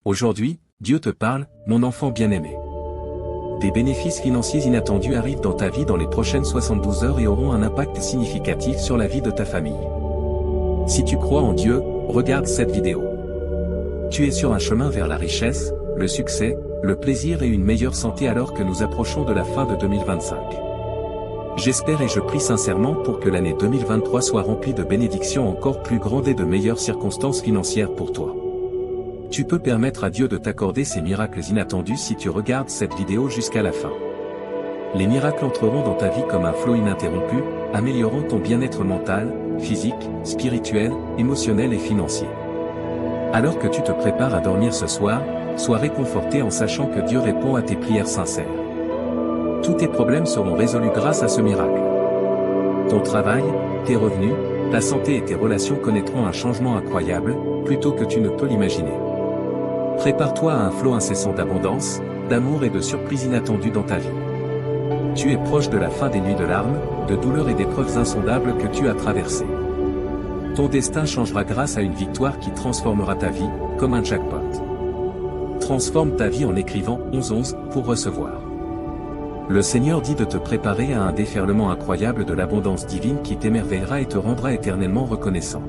Aujourd'hui, Dieu te parle, mon enfant bien-aimé. Des bénéfices financiers inattendus arrivent dans ta vie dans les prochaines 72 heures et auront un impact significatif sur la vie de ta famille. Si tu crois en Dieu, regarde cette vidéo. Tu es sur un chemin vers la richesse, le succès, le plaisir et une meilleure santé alors que nous approchons de la fin de 2025. J'espère et je prie sincèrement pour que l'année 2023 soit remplie de bénédictions encore plus grandes et de meilleures circonstances financières pour toi. Tu peux permettre à Dieu de t'accorder ces miracles inattendus si tu regardes cette vidéo jusqu'à la fin. Les miracles entreront dans ta vie comme un flot ininterrompu, améliorant ton bien-être mental, physique, spirituel, émotionnel et financier. Alors que tu te prépares à dormir ce soir, sois réconforté en sachant que Dieu répond à tes prières sincères. Tous tes problèmes seront résolus grâce à ce miracle. Ton travail, tes revenus, ta santé et tes relations connaîtront un changement incroyable, plus tôt que tu ne peux l'imaginer. Prépare-toi à un flot incessant d'abondance, d'amour et de surprises inattendues dans ta vie. Tu es proche de la fin des nuits de larmes, de douleurs et d'épreuves insondables que tu as traversées. Ton destin changera grâce à une victoire qui transformera ta vie, comme un jackpot. Transforme ta vie en écrivant 11-11 pour recevoir. Le Seigneur dit de te préparer à un déferlement incroyable de l'abondance divine qui t'émerveillera et te rendra éternellement reconnaissant.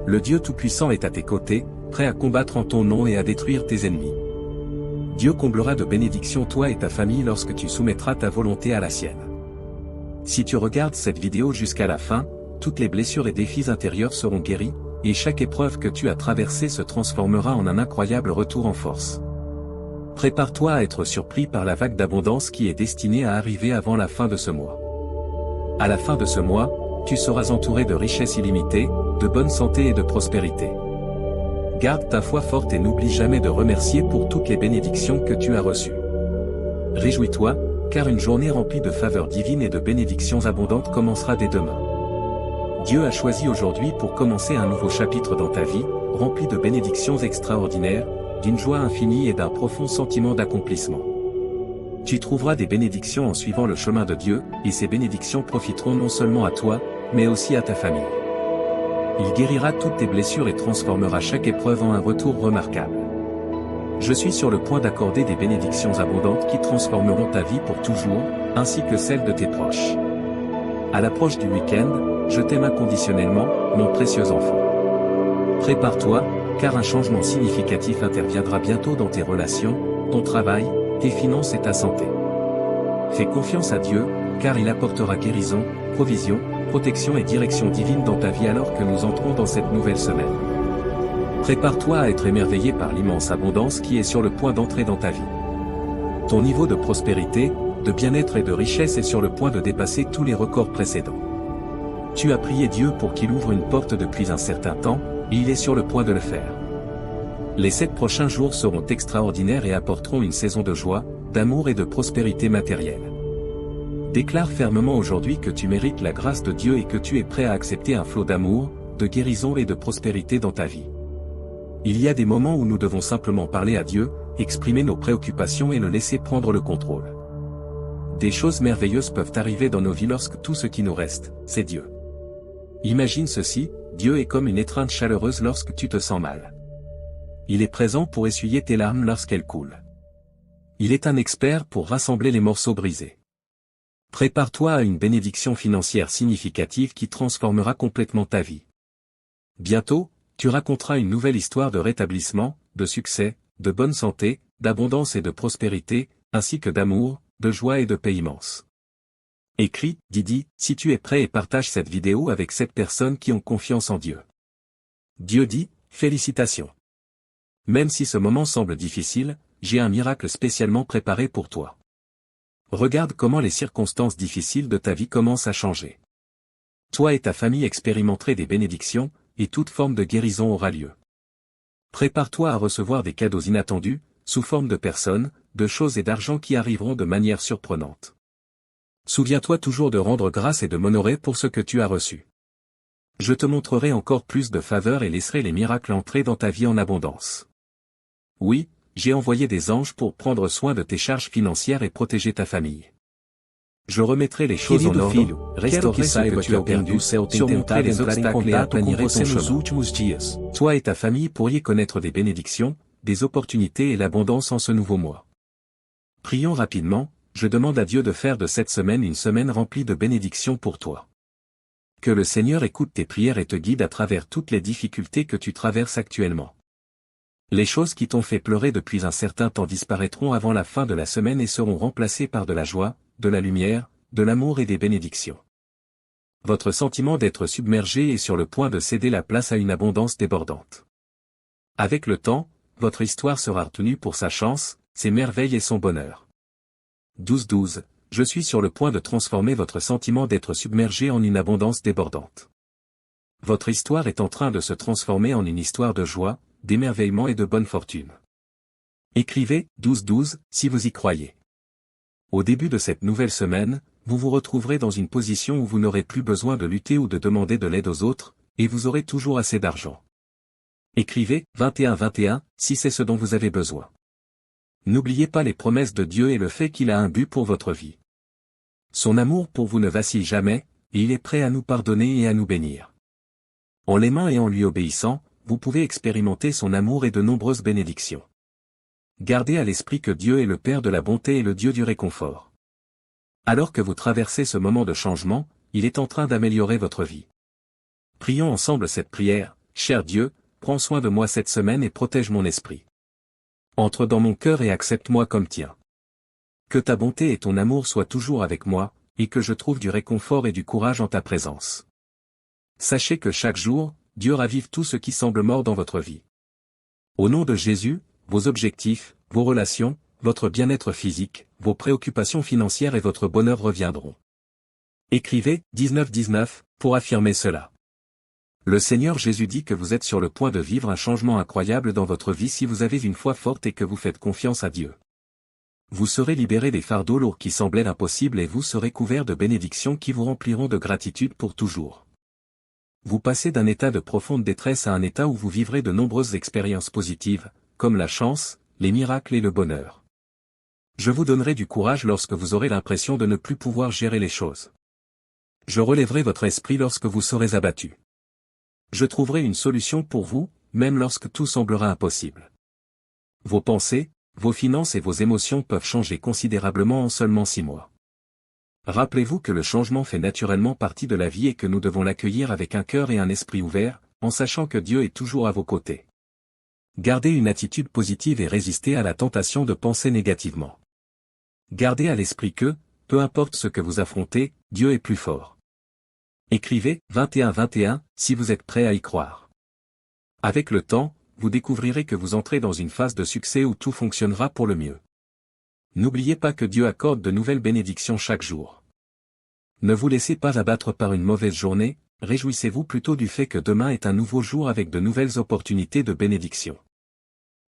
Le Dieu Tout-Puissant est à tes côtés, prêt à combattre en ton nom et à détruire tes ennemis. Dieu comblera de bénédictions toi et ta famille lorsque tu soumettras ta volonté à la sienne. Si tu regardes cette vidéo jusqu'à la fin, toutes les blessures et défis intérieurs seront guéris, et chaque épreuve que tu as traversée se transformera en un incroyable retour en force. Prépare-toi à être surpris par la vague d'abondance qui est destinée à arriver avant la fin de ce mois. À la fin de ce mois, tu seras entouré de richesses illimitées, de bonne santé et de prospérité. Garde ta foi forte et n'oublie jamais de remercier pour toutes les bénédictions que tu as reçues. Réjouis-toi, car une journée remplie de faveurs divines et de bénédictions abondantes commencera dès demain. Dieu a choisi aujourd'hui pour commencer un nouveau chapitre dans ta vie, rempli de bénédictions extraordinaires, d'une joie infinie et d'un profond sentiment d'accomplissement. Tu trouveras des bénédictions en suivant le chemin de Dieu, et ces bénédictions profiteront non seulement à toi, mais aussi à ta famille. Il guérira toutes tes blessures et transformera chaque épreuve en un retour remarquable. Je suis sur le point d'accorder des bénédictions abondantes qui transformeront ta vie pour toujours, ainsi que celle de tes proches. À l'approche du week-end, je t'aime inconditionnellement, mon précieux enfant. Prépare-toi, car un changement significatif interviendra bientôt dans tes relations, ton travail, tes finances et ta santé. Fais confiance à Dieu, car il apportera guérison, provision, protection et direction divine dans ta vie alors que nous entrons dans cette nouvelle semaine. Prépare-toi à être émerveillé par l'immense abondance qui est sur le point d'entrer dans ta vie. Ton niveau de prospérité, de bien-être et de richesse est sur le point de dépasser tous les records précédents. Tu as prié Dieu pour qu'il ouvre une porte depuis un certain temps, et il est sur le point de le faire. Les 7 prochains jours seront extraordinaires et apporteront une saison de joie, d'amour et de prospérité matérielle. Déclare fermement aujourd'hui que tu mérites la grâce de Dieu et que tu es prêt à accepter un flot d'amour, de guérison et de prospérité dans ta vie. Il y a des moments où nous devons simplement parler à Dieu, exprimer nos préoccupations et le laisser prendre le contrôle. Des choses merveilleuses peuvent arriver dans nos vies lorsque tout ce qui nous reste, c'est Dieu. Imagine ceci, Dieu est comme une étreinte chaleureuse lorsque tu te sens mal. Il est présent pour essuyer tes larmes lorsqu'elles coulent. Il est un expert pour rassembler les morceaux brisés. Prépare-toi à une bénédiction financière significative qui transformera complètement ta vie. Bientôt, tu raconteras une nouvelle histoire de rétablissement, de succès, de bonne santé, d'abondance et de prospérité, ainsi que d'amour, de joie et de paix immense. Écris, Didi, si tu es prêt et partage cette vidéo avec 7 personnes qui ont confiance en Dieu. Dieu dit, félicitations. Même si ce moment semble difficile, j'ai un miracle spécialement préparé pour toi. Regarde comment les circonstances difficiles de ta vie commencent à changer. Toi et ta famille expérimenterez des bénédictions, et toute forme de guérison aura lieu. Prépare-toi à recevoir des cadeaux inattendus, sous forme de personnes, de choses et d'argent qui arriveront de manière surprenante. Souviens-toi toujours de rendre grâce et de m'honorer pour ce que tu as reçu. Je te montrerai encore plus de faveurs et laisserai les miracles entrer dans ta vie en abondance. Oui, j'ai envoyé des anges pour prendre soin de tes charges financières et protéger ta famille. Je remettrai les choses en ordre, restaurerai ce que tu as perdu, surmonterai les obstacles et accompagnerai ton chemin. Toi et ta famille pourriez connaître des bénédictions, des opportunités et l'abondance en ce nouveau mois. Prions rapidement, je demande à Dieu de faire de cette semaine une semaine remplie de bénédictions pour toi. Que le Seigneur écoute tes prières et te guide à travers toutes les difficultés que tu traverses actuellement. Les choses qui t'ont fait pleurer depuis un certain temps disparaîtront avant la fin de la semaine et seront remplacées par de la joie, de la lumière, de l'amour et des bénédictions. Votre sentiment d'être submergé est sur le point de céder la place à une abondance débordante. Avec le temps, votre histoire sera retenue pour sa chance, ses merveilles et son bonheur. 12-12. Je suis sur le point de transformer votre sentiment d'être submergé en une abondance débordante. Votre histoire est en train de se transformer en une histoire de joie, d'émerveillement et de bonne fortune. Écrivez 12-12 si vous y croyez. Au début de cette nouvelle semaine, vous vous retrouverez dans une position où vous n'aurez plus besoin de lutter ou de demander de l'aide aux autres, et vous aurez toujours assez d'argent. Écrivez 21-21 si c'est ce dont vous avez besoin. N'oubliez pas les promesses de Dieu et le fait qu'il a un but pour votre vie. Son amour pour vous ne vacille jamais, et il est prêt à nous pardonner et à nous bénir. En l'aimant et en lui obéissant, vous pouvez expérimenter son amour et de nombreuses bénédictions. Gardez à l'esprit que Dieu est le Père de la bonté et le Dieu du réconfort. Alors que vous traversez ce moment de changement, il est en train d'améliorer votre vie. Prions ensemble cette prière. Cher Dieu, prends soin de moi cette semaine et protège mon esprit. Entre dans mon cœur et accepte-moi comme tien. Que ta bonté et ton amour soient toujours avec moi, et que je trouve du réconfort et du courage en ta présence. Sachez que chaque jour, Dieu ravive tout ce qui semble mort dans votre vie. Au nom de Jésus, vos objectifs, vos relations, votre bien-être physique, vos préoccupations financières et votre bonheur reviendront. Écrivez 19-19 pour affirmer cela. Le Seigneur Jésus dit que vous êtes sur le point de vivre un changement incroyable dans votre vie si vous avez une foi forte et que vous faites confiance à Dieu. Vous serez libéré des fardeaux lourds qui semblaient impossibles et vous serez couvert de bénédictions qui vous rempliront de gratitude pour toujours. Vous passez d'un état de profonde détresse à un état où vous vivrez de nombreuses expériences positives, comme la chance, les miracles et le bonheur. Je vous donnerai du courage lorsque vous aurez l'impression de ne plus pouvoir gérer les choses. Je relèverai votre esprit lorsque vous serez abattu. Je trouverai une solution pour vous, même lorsque tout semblera impossible. Vos pensées, vos finances et vos émotions peuvent changer considérablement en seulement 6 mois. Rappelez-vous que le changement fait naturellement partie de la vie et que nous devons l'accueillir avec un cœur et un esprit ouverts, en sachant que Dieu est toujours à vos côtés. Gardez une attitude positive et résistez à la tentation de penser négativement. Gardez à l'esprit que, peu importe ce que vous affrontez, Dieu est plus fort. Écrivez 21-21 si vous êtes prêt à y croire. Avec le temps, vous découvrirez que vous entrez dans une phase de succès où tout fonctionnera pour le mieux. N'oubliez pas que Dieu accorde de nouvelles bénédictions chaque jour. Ne vous laissez pas abattre par une mauvaise journée, réjouissez-vous plutôt du fait que demain est un nouveau jour avec de nouvelles opportunités de bénédiction.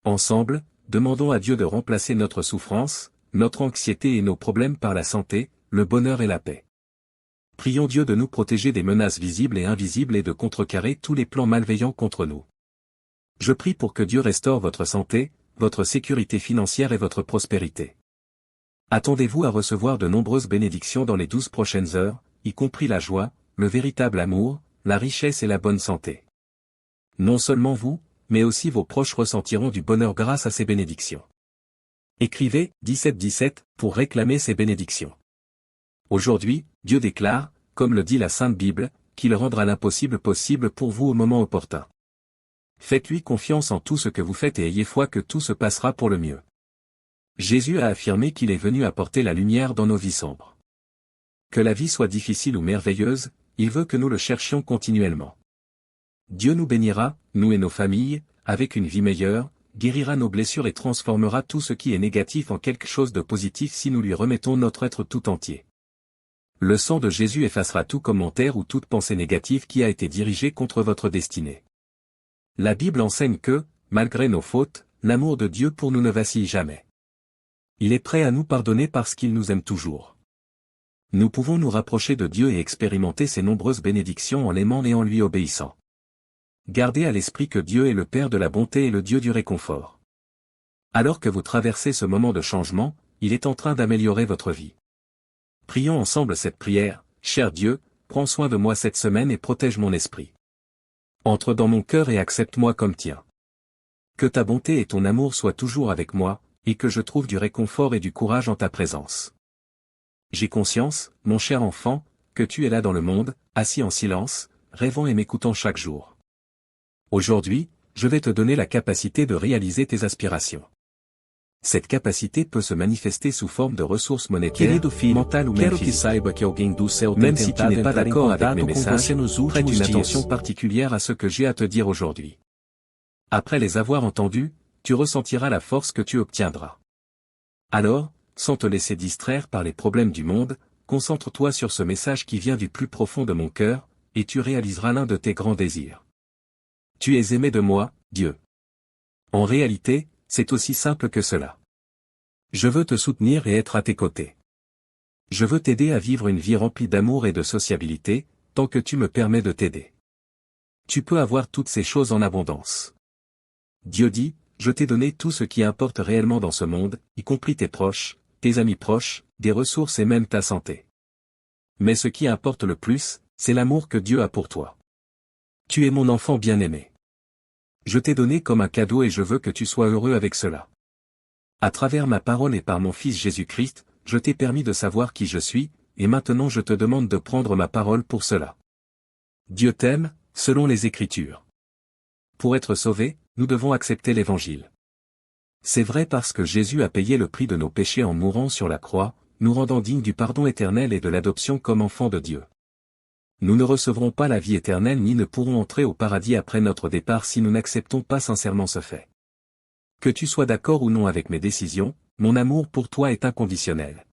Ensemble, demandons à Dieu de remplacer notre souffrance, notre anxiété et nos problèmes par la santé, le bonheur et la paix. Prions Dieu de nous protéger des menaces visibles et invisibles et de contrecarrer tous les plans malveillants contre nous. Je prie pour que Dieu restaure votre santé, votre sécurité financière et votre prospérité. Attendez-vous à recevoir de nombreuses bénédictions dans les 12 prochaines heures, y compris la joie, le véritable amour, la richesse et la bonne santé. Non seulement vous, mais aussi vos proches ressentiront du bonheur grâce à ces bénédictions. Écrivez 17-17 pour réclamer ces bénédictions. Aujourd'hui, Dieu déclare, comme le dit la Sainte Bible, qu'il rendra l'impossible possible pour vous au moment opportun. Faites-lui confiance en tout ce que vous faites et ayez foi que tout se passera pour le mieux. Jésus a affirmé qu'il est venu apporter la lumière dans nos vies sombres. Que la vie soit difficile ou merveilleuse, il veut que nous le cherchions continuellement. Dieu nous bénira, nous et nos familles, avec une vie meilleure, guérira nos blessures et transformera tout ce qui est négatif en quelque chose de positif si nous lui remettons notre être tout entier. Le sang de Jésus effacera tout commentaire ou toute pensée négative qui a été dirigée contre votre destinée. La Bible enseigne que, malgré nos fautes, l'amour de Dieu pour nous ne vacille jamais. Il est prêt à nous pardonner parce qu'il nous aime toujours. Nous pouvons nous rapprocher de Dieu et expérimenter ses nombreuses bénédictions en l'aimant et en lui obéissant. Gardez à l'esprit que Dieu est le Père de la bonté et le Dieu du réconfort. Alors que vous traversez ce moment de changement, il est en train d'améliorer votre vie. Prions ensemble cette prière. Cher Dieu, prends soin de moi cette semaine et protège mon esprit. Entre dans mon cœur et accepte-moi comme tien. Que ta bonté et ton amour soient toujours avec moi, et que je trouve du réconfort et du courage en ta présence. J'ai conscience, mon cher enfant, que tu es là dans le monde, assis en silence, rêvant et m'écoutant chaque jour. Aujourd'hui, je vais te donner la capacité de réaliser tes aspirations. Cette capacité peut se manifester sous forme de ressources monétaires, mentales ou même physiques. Même si tu n'es pas d'accord avec mes messages, prête une attention particulière à ce que j'ai à te dire aujourd'hui. Après les avoir entendus, tu ressentiras la force que tu obtiendras. Alors, sans te laisser distraire par les problèmes du monde, concentre-toi sur ce message qui vient du plus profond de mon cœur, et tu réaliseras l'un de tes grands désirs. Tu es aimé de moi, Dieu. En réalité, c'est aussi simple que cela. Je veux te soutenir et être à tes côtés. Je veux t'aider à vivre une vie remplie d'amour et de sociabilité, tant que tu me permets de t'aider. Tu peux avoir toutes ces choses en abondance. Dieu dit, je t'ai donné tout ce qui importe réellement dans ce monde, y compris tes proches, tes amis proches, des ressources et même ta santé. Mais ce qui importe le plus, c'est l'amour que Dieu a pour toi. Tu es mon enfant bien-aimé. Je t'ai donné comme un cadeau et je veux que tu sois heureux avec cela. À travers ma parole et par mon Fils Jésus-Christ, je t'ai permis de savoir qui je suis, et maintenant je te demande de prendre ma parole pour cela. Dieu t'aime, selon les Écritures. Pour être sauvés, nous devons accepter l'Évangile. C'est vrai parce que Jésus a payé le prix de nos péchés en mourant sur la croix, nous rendant dignes du pardon éternel et de l'adoption comme enfants de Dieu. Nous ne recevrons pas la vie éternelle ni ne pourrons entrer au paradis après notre départ si nous n'acceptons pas sincèrement ce fait. Que tu sois d'accord ou non avec mes décisions, mon amour pour toi est inconditionnel.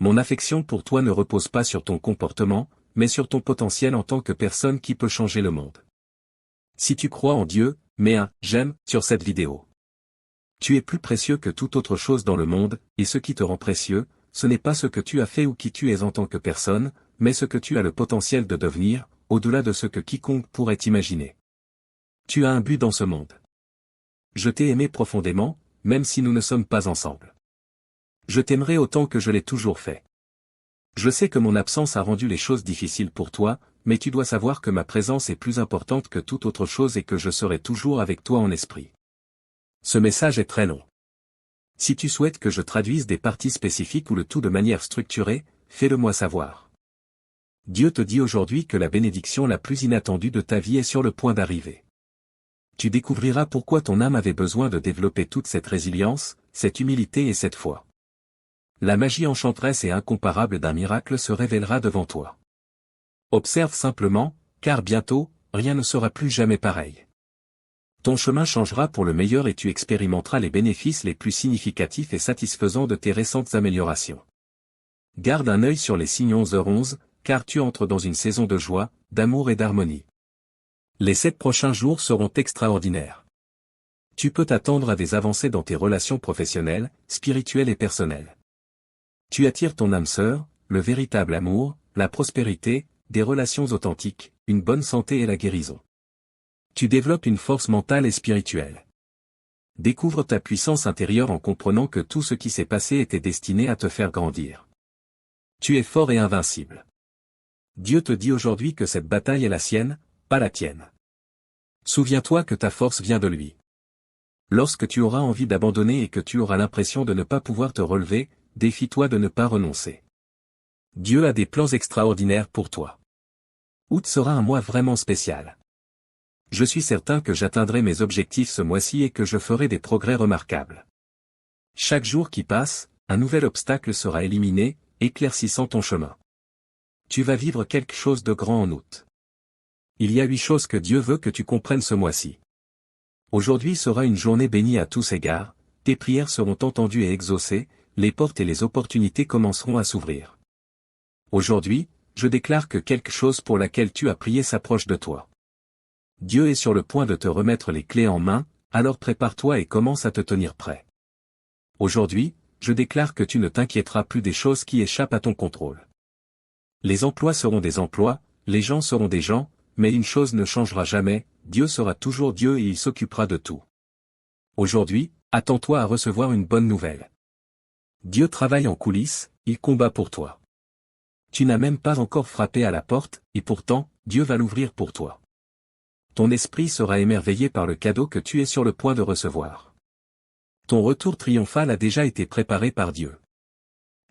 Mon affection pour toi ne repose pas sur ton comportement, mais sur ton potentiel en tant que personne qui peut changer le monde. Si tu crois en Dieu, mets un « j'aime » sur cette vidéo. Tu es plus précieux que toute autre chose dans le monde, et ce qui te rend précieux, ce n'est pas ce que tu as fait ou qui tu es en tant que personne, mais ce que tu as le potentiel de devenir, au-delà de ce que quiconque pourrait imaginer. Tu as un but dans ce monde. Je t'ai aimé profondément, même si nous ne sommes pas ensemble. Je t'aimerai autant que je l'ai toujours fait. Je sais que mon absence a rendu les choses difficiles pour toi, mais tu dois savoir que ma présence est plus importante que toute autre chose et que je serai toujours avec toi en esprit. Ce message est très long. Si tu souhaites que je traduise des parties spécifiques ou le tout de manière structurée, fais-le moi savoir. Dieu te dit aujourd'hui que la bénédiction la plus inattendue de ta vie est sur le point d'arriver. Tu découvriras pourquoi ton âme avait besoin de développer toute cette résilience, cette humilité et cette foi. La magie enchanteresse et incomparable d'un miracle se révélera devant toi. Observe simplement, car bientôt, rien ne sera plus jamais pareil. Ton chemin changera pour le meilleur et tu expérimenteras les bénéfices les plus significatifs et satisfaisants de tes récentes améliorations. Garde un œil sur les signes 11h11, car tu entres dans une saison de joie, d'amour et d'harmonie. Les 7 prochains jours seront extraordinaires. Tu peux t'attendre à des avancées dans tes relations professionnelles, spirituelles et personnelles. Tu attires ton âme sœur, le véritable amour, la prospérité, des relations authentiques, une bonne santé et la guérison. Tu développes une force mentale et spirituelle. Découvre ta puissance intérieure en comprenant que tout ce qui s'est passé était destiné à te faire grandir. Tu es fort et invincible. Dieu te dit aujourd'hui que cette bataille est la sienne, pas la tienne. Souviens-toi que ta force vient de lui. Lorsque tu auras envie d'abandonner et que tu auras l'impression de ne pas pouvoir te relever, défie-toi de ne pas renoncer. Dieu a des plans extraordinaires pour toi. Août sera un mois vraiment spécial. Je suis certain que j'atteindrai mes objectifs ce mois-ci et que je ferai des progrès remarquables. Chaque jour qui passe, un nouvel obstacle sera éliminé, éclaircissant ton chemin. Tu vas vivre quelque chose de grand en août. Il y a 8 choses que Dieu veut que tu comprennes ce mois-ci. Aujourd'hui sera une journée bénie à tous égards, tes prières seront entendues et exaucées, les portes et les opportunités commenceront à s'ouvrir. Aujourd'hui, je déclare que quelque chose pour laquelle tu as prié s'approche de toi. Dieu est sur le point de te remettre les clés en main, alors prépare-toi et commence à te tenir prêt. Aujourd'hui, je déclare que tu ne t'inquiéteras plus des choses qui échappent à ton contrôle. Les emplois seront des emplois, les gens seront des gens, mais une chose ne changera jamais, Dieu sera toujours Dieu et il s'occupera de tout. Aujourd'hui, attends-toi à recevoir une bonne nouvelle. Dieu travaille en coulisses, il combat pour toi. Tu n'as même pas encore frappé à la porte, et pourtant, Dieu va l'ouvrir pour toi. Ton esprit sera émerveillé par le cadeau que tu es sur le point de recevoir. Ton retour triomphal a déjà été préparé par Dieu.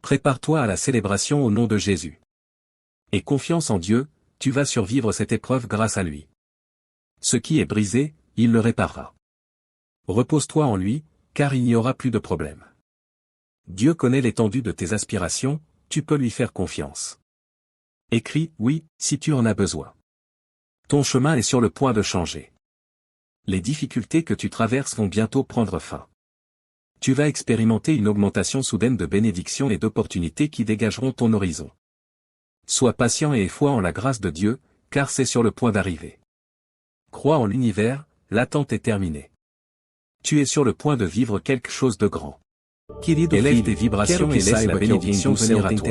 Prépare-toi à la célébration au nom de Jésus. Aie confiance en Dieu, tu vas survivre cette épreuve grâce à lui. Ce qui est brisé, il le réparera. Repose-toi en lui, car il n'y aura plus de problème. Dieu connaît l'étendue de tes aspirations, tu peux lui faire confiance. Écris « oui » si tu en as besoin. Ton chemin est sur le point de changer. Les difficultés que tu traverses vont bientôt prendre fin. Tu vas expérimenter une augmentation soudaine de bénédictions et d'opportunités qui dégageront ton horizon. Sois patient et aie foi en la grâce de Dieu, car c'est sur le point d'arriver. Crois en l'univers, l'attente est terminée. Tu es sur le point de vivre quelque chose de grand. Élève tes vibrations et laisse la bénédiction venir à toi.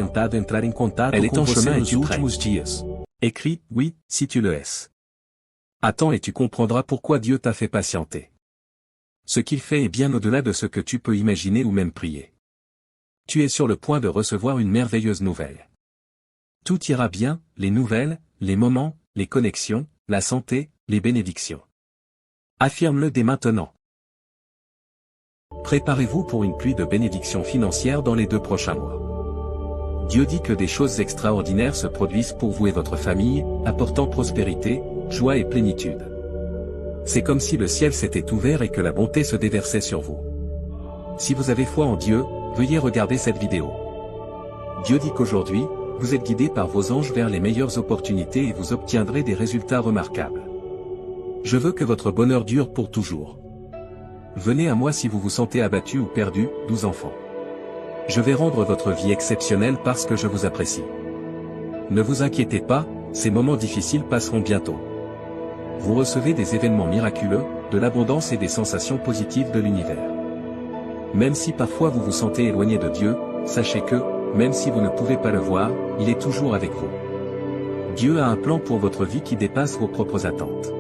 Elle est en chemin et tu prêt. Écris « oui » si tu le es. Attends et tu comprendras pourquoi Dieu t'a fait patienter. Ce qu'il fait est bien au-delà de ce que tu peux imaginer ou même prier. Tu es sur le point de recevoir une merveilleuse nouvelle. Tout ira bien, les nouvelles, les moments, les connexions, la santé, les bénédictions. Affirme-le dès maintenant. Préparez-vous pour une pluie de bénédictions financières dans les 2 prochains mois. Dieu dit que des choses extraordinaires se produisent pour vous et votre famille, apportant prospérité, joie et plénitude. C'est comme si le ciel s'était ouvert et que la bonté se déversait sur vous. Si vous avez foi en Dieu, veuillez regarder cette vidéo. Dieu dit qu'aujourd'hui, vous êtes guidé par vos anges vers les meilleures opportunités et vous obtiendrez des résultats remarquables. Je veux que votre bonheur dure pour toujours. Venez à moi si vous vous sentez abattu ou perdu, 12 enfants. Je vais rendre votre vie exceptionnelle parce que je vous apprécie. Ne vous inquiétez pas, ces moments difficiles passeront bientôt. Vous recevez des événements miraculeux, de l'abondance et des sensations positives de l'univers. Même si parfois vous vous sentez éloigné de Dieu, sachez que, même si vous ne pouvez pas le voir, il est toujours avec vous. Dieu a un plan pour votre vie qui dépasse vos propres attentes.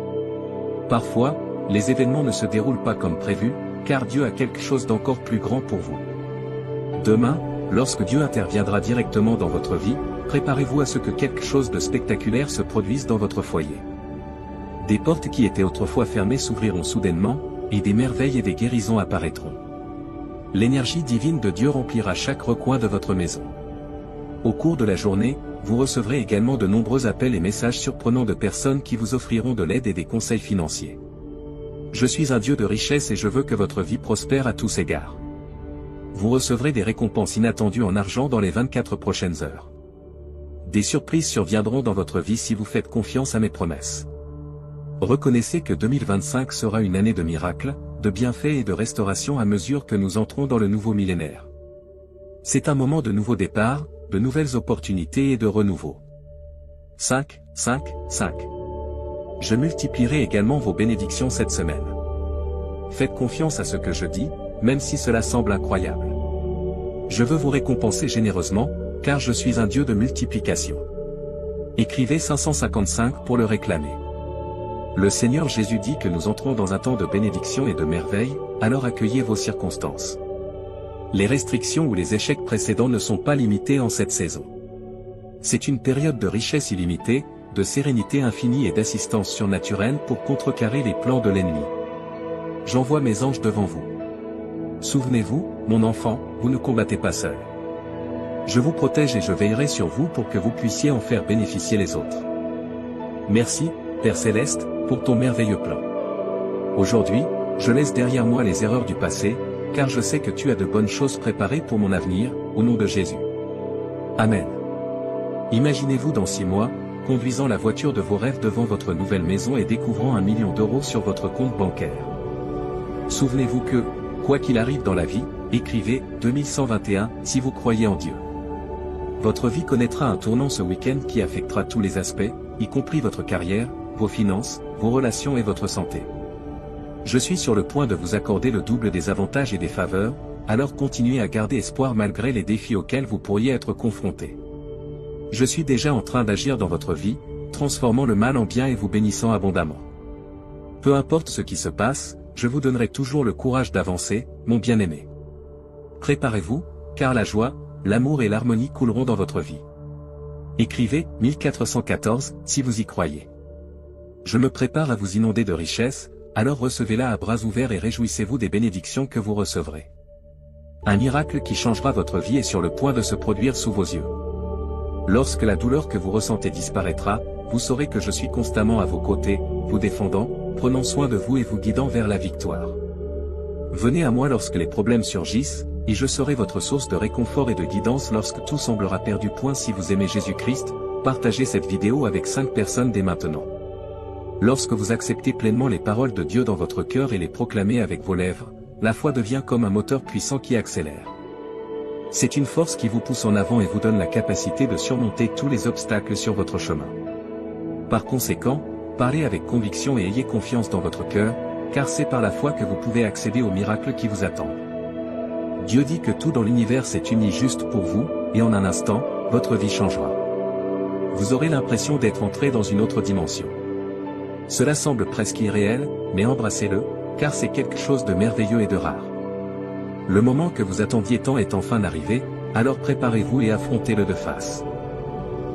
Parfois, les événements ne se déroulent pas comme prévu, car Dieu a quelque chose d'encore plus grand pour vous. Demain, lorsque Dieu interviendra directement dans votre vie, préparez-vous à ce que quelque chose de spectaculaire se produise dans votre foyer. Des portes qui étaient autrefois fermées s'ouvriront soudainement, et des merveilles et des guérisons apparaîtront. L'énergie divine de Dieu remplira chaque recoin de votre maison. Au cours de la journée, vous recevrez également de nombreux appels et messages surprenants de personnes qui vous offriront de l'aide et des conseils financiers. Je suis un Dieu de richesse et je veux que votre vie prospère à tous égards. Vous recevrez des récompenses inattendues en argent dans les 24 prochaines heures. Des surprises surviendront dans votre vie si vous faites confiance à mes promesses. Reconnaissez que 2025 sera une année de miracles, de bienfaits et de restauration à mesure que nous entrons dans le nouveau millénaire. C'est un moment de nouveau départ, de nouvelles opportunités et de renouveau. 5, 5, 5. Je multiplierai également vos bénédictions cette semaine. Faites confiance à ce que je dis, même si cela semble incroyable. Je veux vous récompenser généreusement, car je suis un Dieu de multiplication. Écrivez 555 pour le réclamer. Le Seigneur Jésus dit que nous entrons dans un temps de bénédiction et de merveille, alors accueillez vos circonstances. Les restrictions ou les échecs précédents ne sont pas limités en cette saison. C'est une période de richesse illimitée, de sérénité infinie et d'assistance surnaturelle pour contrecarrer les plans de l'ennemi. J'envoie mes anges devant vous. Souvenez-vous, mon enfant, vous ne combattez pas seul. Je vous protège et je veillerai sur vous pour que vous puissiez en faire bénéficier les autres. Merci, Père Céleste, pour ton merveilleux plan. Aujourd'hui, je laisse derrière moi les erreurs du passé, car je sais que tu as de bonnes choses préparées pour mon avenir, au nom de Jésus. Amen. Imaginez-vous dans 6 mois, conduisant la voiture de vos rêves devant votre nouvelle maison et découvrant 1 million d'euros sur votre compte bancaire. Souvenez-vous que, quoi qu'il arrive dans la vie, écrivez 2121 si vous croyez en Dieu. Votre vie connaîtra un tournant ce week-end qui affectera tous les aspects, y compris votre carrière, vos finances, vos relations et votre santé. Je suis sur le point de vous accorder le double des avantages et des faveurs, alors continuez à garder espoir malgré les défis auxquels vous pourriez être confrontés. Je suis déjà en train d'agir dans votre vie, transformant le mal en bien et vous bénissant abondamment. Peu importe ce qui se passe, je vous donnerai toujours le courage d'avancer, mon bien-aimé. Préparez-vous, car la joie, l'amour et l'harmonie couleront dans votre vie. Écrivez 1414 si vous y croyez. Je me prépare à vous inonder de richesses, alors recevez-la à bras ouverts et réjouissez-vous des bénédictions que vous recevrez. Un miracle qui changera votre vie est sur le point de se produire sous vos yeux. Lorsque la douleur que vous ressentez disparaîtra, vous saurez que je suis constamment à vos côtés, vous défendant, prenant soin de vous et vous guidant vers la victoire. Venez à moi lorsque les problèmes surgissent, et je serai votre source de réconfort et de guidance lorsque tout semblera perdu. Si vous aimez Jésus-Christ, partagez cette vidéo avec 5 personnes dès maintenant. Lorsque vous acceptez pleinement les paroles de Dieu dans votre cœur et les proclamez avec vos lèvres, la foi devient comme un moteur puissant qui accélère. C'est une force qui vous pousse en avant et vous donne la capacité de surmonter tous les obstacles sur votre chemin. Par conséquent, parlez avec conviction et ayez confiance dans votre cœur, car c'est par la foi que vous pouvez accéder aux miracles qui vous attendent. Dieu dit que tout dans l'univers s'est uni juste pour vous, et en un instant, votre vie changera. Vous aurez l'impression d'être entré dans une autre dimension. Cela semble presque irréel, mais embrassez-le, car c'est quelque chose de merveilleux et de rare. Le moment que vous attendiez tant est enfin arrivé, alors préparez-vous et affrontez-le de face.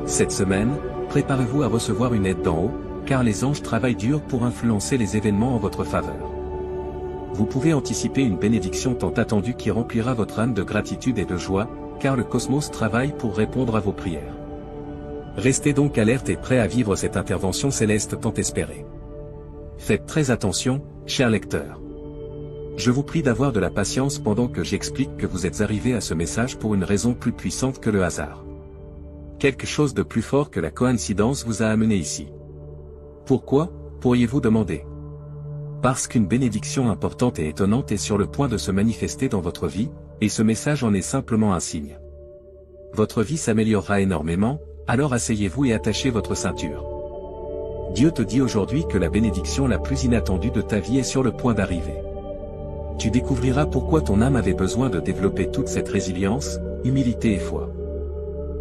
Cette semaine, préparez-vous à recevoir une aide d'en haut, car les anges travaillent dur pour influencer les événements en votre faveur. Vous pouvez anticiper une bénédiction tant attendue qui remplira votre âme de gratitude et de joie, car le cosmos travaille pour répondre à vos prières. Restez donc alerte et prêt à vivre cette intervention céleste tant espérée. Faites très attention, chers lecteurs. Je vous prie d'avoir de la patience pendant que j'explique que vous êtes arrivés à ce message pour une raison plus puissante que le hasard. Quelque chose de plus fort que la coïncidence vous a amené ici. Pourquoi, pourriez-vous demander? Parce qu'une bénédiction importante et étonnante est sur le point de se manifester dans votre vie, et ce message en est simplement un signe. Votre vie s'améliorera énormément, alors asseyez-vous et attachez votre ceinture. Dieu te dit aujourd'hui que la bénédiction la plus inattendue de ta vie est sur le point d'arriver. Tu découvriras pourquoi ton âme avait besoin de développer toute cette résilience, humilité et foi.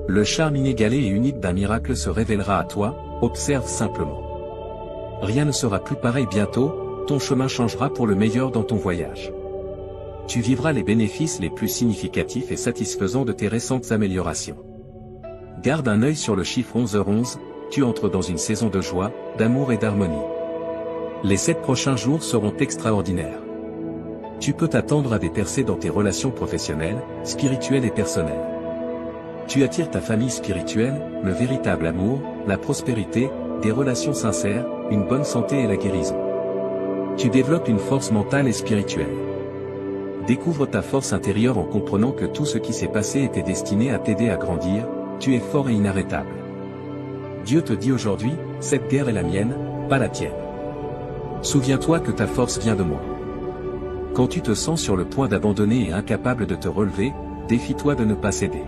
Le charme inégalé et unique d'un miracle se révélera à toi, observe simplement. Rien ne sera plus pareil bientôt, ton chemin changera pour le meilleur dans ton voyage. Tu vivras les bénéfices les plus significatifs et satisfaisants de tes récentes améliorations. Garde un œil sur le chiffre 11h11, tu entres dans une saison de joie, d'amour et d'harmonie. Les 7 prochains jours seront extraordinaires. Tu peux t'attendre à des percées dans tes relations professionnelles, spirituelles et personnelles. Tu attires ta famille spirituelle, le véritable amour, la prospérité, des relations sincères, une bonne santé et la guérison. Tu développes une force mentale et spirituelle. Découvre ta force intérieure en comprenant que tout ce qui s'est passé était destiné à t'aider à grandir, tu es fort et inarrêtable. Dieu te dit aujourd'hui, cette guerre est la mienne, pas la tienne. Souviens-toi que ta force vient de moi. Quand tu te sens sur le point d'abandonner et incapable de te relever, défie-toi de ne pas céder.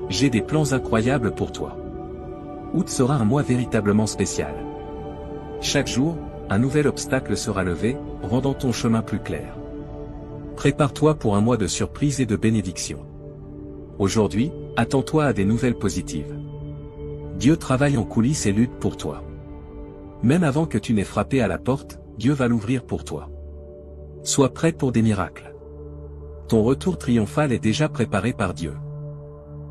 J'ai des plans incroyables pour toi. Août sera un mois véritablement spécial. Chaque jour, un nouvel obstacle sera levé, rendant ton chemin plus clair. Prépare-toi pour un mois de surprise et de bénédiction. Aujourd'hui, attends-toi à des nouvelles positives. Dieu travaille en coulisses et lutte pour toi. Même avant que tu n'aies frappé à la porte, Dieu va l'ouvrir pour toi. Sois prêt pour des miracles. Ton retour triomphal est déjà préparé par Dieu.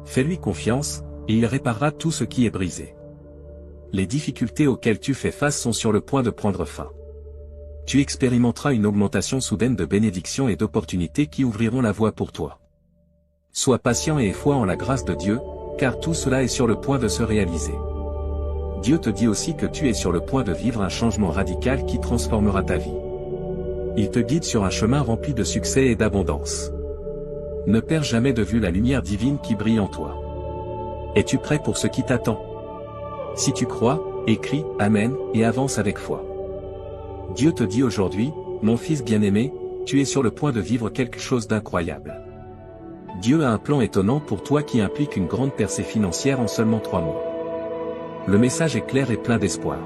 Fais-lui confiance, et il réparera tout ce qui est brisé. Les difficultés auxquelles tu fais face sont sur le point de prendre fin. Tu expérimenteras une augmentation soudaine de bénédictions et d'opportunités qui ouvriront la voie pour toi. Sois patient et aie foi en la grâce de Dieu, car tout cela est sur le point de se réaliser. Dieu te dit aussi que tu es sur le point de vivre un changement radical qui transformera ta vie. Il te guide sur un chemin rempli de succès et d'abondance. Ne perds jamais de vue la lumière divine qui brille en toi. Es-tu prêt pour ce qui t'attend? Si tu crois, écris « Amen » et avance avec foi. Dieu te dit aujourd'hui, mon fils bien-aimé, tu es sur le point de vivre quelque chose d'incroyable. Dieu a un plan étonnant pour toi qui implique une grande percée financière en seulement 3 mois. Le message est clair et plein d'espoir.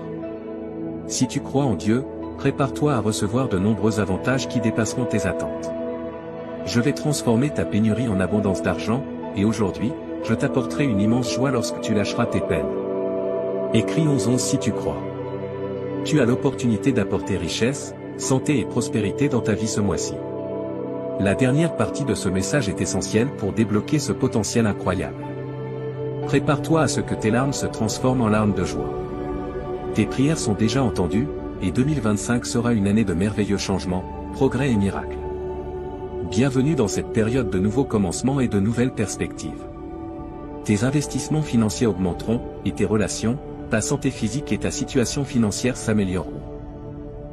Si tu crois en Dieu, prépare-toi à recevoir de nombreux avantages qui dépasseront tes attentes. Je vais transformer ta pénurie en abondance d'argent, et aujourd'hui, je t'apporterai une immense joie lorsque tu lâcheras tes peines. Écris 11 si tu crois. Tu as l'opportunité d'apporter richesse, santé et prospérité dans ta vie ce mois-ci. La dernière partie de ce message est essentielle pour débloquer ce potentiel incroyable. Prépare-toi à ce que tes larmes se transforment en larmes de joie. Tes prières sont déjà entendues, et 2025 sera une année de merveilleux changements, progrès et miracles. Bienvenue dans cette période de nouveaux commencements et de nouvelles perspectives. Tes investissements financiers augmenteront, et tes relations, ta santé physique et ta situation financière s'amélioreront.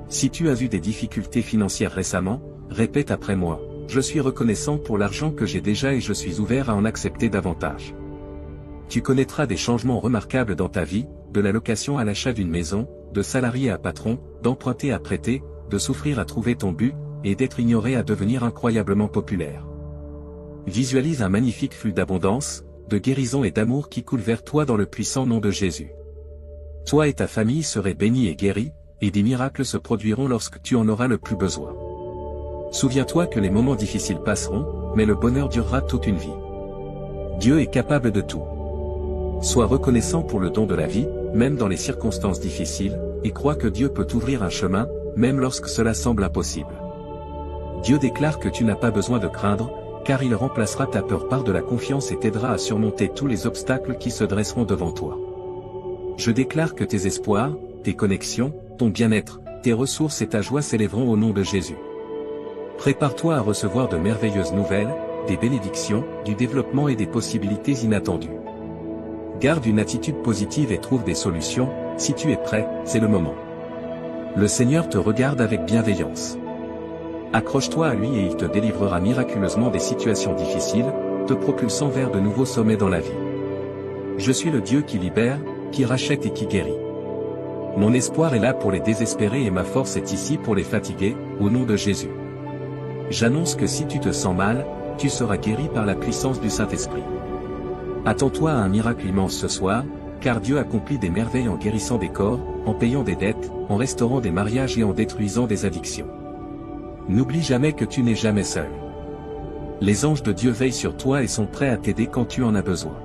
Si tu as eu des difficultés financières récemment, répète après moi, je suis reconnaissant pour l'argent que j'ai déjà et je suis ouvert à en accepter davantage. Tu connaîtras des changements remarquables dans ta vie, de la location à l'achat d'une maison, de salarié à patron, d'emprunter à prêter, de souffrir à trouver ton but, et d'être ignoré à devenir incroyablement populaire. Visualise un magnifique flux d'abondance, de guérison et d'amour qui coule vers toi dans le puissant nom de Jésus. Toi et ta famille serez bénis et guéris, et des miracles se produiront lorsque tu en auras le plus besoin. Souviens-toi que les moments difficiles passeront, mais le bonheur durera toute une vie. Dieu est capable de tout. Sois reconnaissant pour le don de la vie, même dans les circonstances difficiles, et crois que Dieu peut t'ouvrir un chemin, même lorsque cela semble impossible. Dieu déclare que tu n'as pas besoin de craindre, car il remplacera ta peur par de la confiance et t'aidera à surmonter tous les obstacles qui se dresseront devant toi. Je déclare que tes espoirs, tes connexions, ton bien-être, tes ressources et ta joie s'élèveront au nom de Jésus. Prépare-toi à recevoir de merveilleuses nouvelles, des bénédictions, du développement et des possibilités inattendues. Garde une attitude positive et trouve des solutions, si tu es prêt, c'est le moment. Le Seigneur te regarde avec bienveillance. Accroche-toi à lui et il te délivrera miraculeusement des situations difficiles, te propulsant vers de nouveaux sommets dans la vie. Je suis le Dieu qui libère, qui rachète et qui guérit. Mon espoir est là pour les désespérés et ma force est ici pour les fatigués, au nom de Jésus. J'annonce que si tu te sens mal, tu seras guéri par la puissance du Saint-Esprit. Attends-toi à un miracle immense ce soir, car Dieu accomplit des merveilles en guérissant des corps, en payant des dettes, en restaurant des mariages et en détruisant des addictions. N'oublie jamais que tu n'es jamais seul. Les anges de Dieu veillent sur toi et sont prêts à t'aider quand tu en as besoin.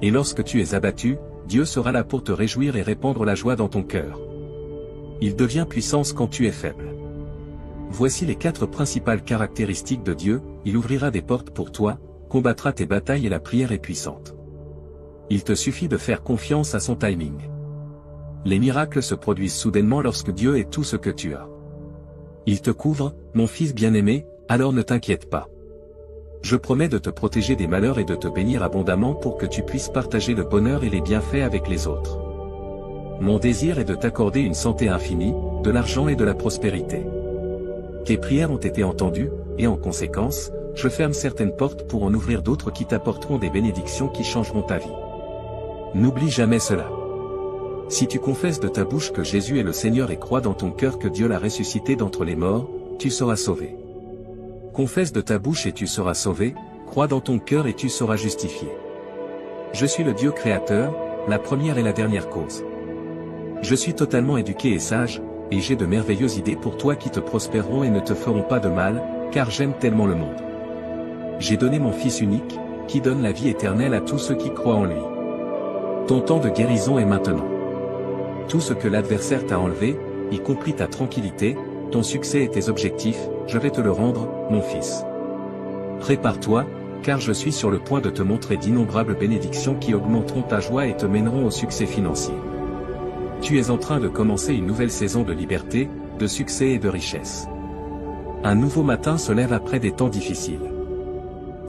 Et lorsque tu es abattu, Dieu sera là pour te réjouir et répandre la joie dans ton cœur. Il devient puissance quand tu es faible. Voici les 4 principales caractéristiques de Dieu, il ouvrira des portes pour toi, combattra tes batailles et la prière est puissante. Il te suffit de faire confiance à son timing. Les miracles se produisent soudainement lorsque Dieu est tout ce que tu as. Il te couvre, mon fils bien-aimé, alors ne t'inquiète pas. Je promets de te protéger des malheurs et de te bénir abondamment pour que tu puisses partager le bonheur et les bienfaits avec les autres. Mon désir est de t'accorder une santé infinie, de l'argent et de la prospérité. Tes prières ont été entendues, et en conséquence, je ferme certaines portes pour en ouvrir d'autres qui t'apporteront des bénédictions qui changeront ta vie. N'oublie jamais cela. Si tu confesses de ta bouche que Jésus est le Seigneur et crois dans ton cœur que Dieu l'a ressuscité d'entre les morts, tu seras sauvé. Confesse de ta bouche et tu seras sauvé, crois dans ton cœur et tu seras justifié. Je suis le Dieu créateur, la première et la dernière cause. Je suis totalement éduqué et sage, et j'ai de merveilleuses idées pour toi qui te prospéreront et ne te feront pas de mal, car j'aime tellement le monde. J'ai donné mon Fils unique, qui donne la vie éternelle à tous ceux qui croient en lui. Ton temps de guérison est maintenant. Tout ce que l'adversaire t'a enlevé, y compris ta tranquillité, ton succès et tes objectifs, je vais te le rendre, mon fils. Prépare-toi, car je suis sur le point de te montrer d'innombrables bénédictions qui augmenteront ta joie et te mèneront au succès financier. Tu es en train de commencer une nouvelle saison de liberté, de succès et de richesse. Un nouveau matin se lève après des temps difficiles.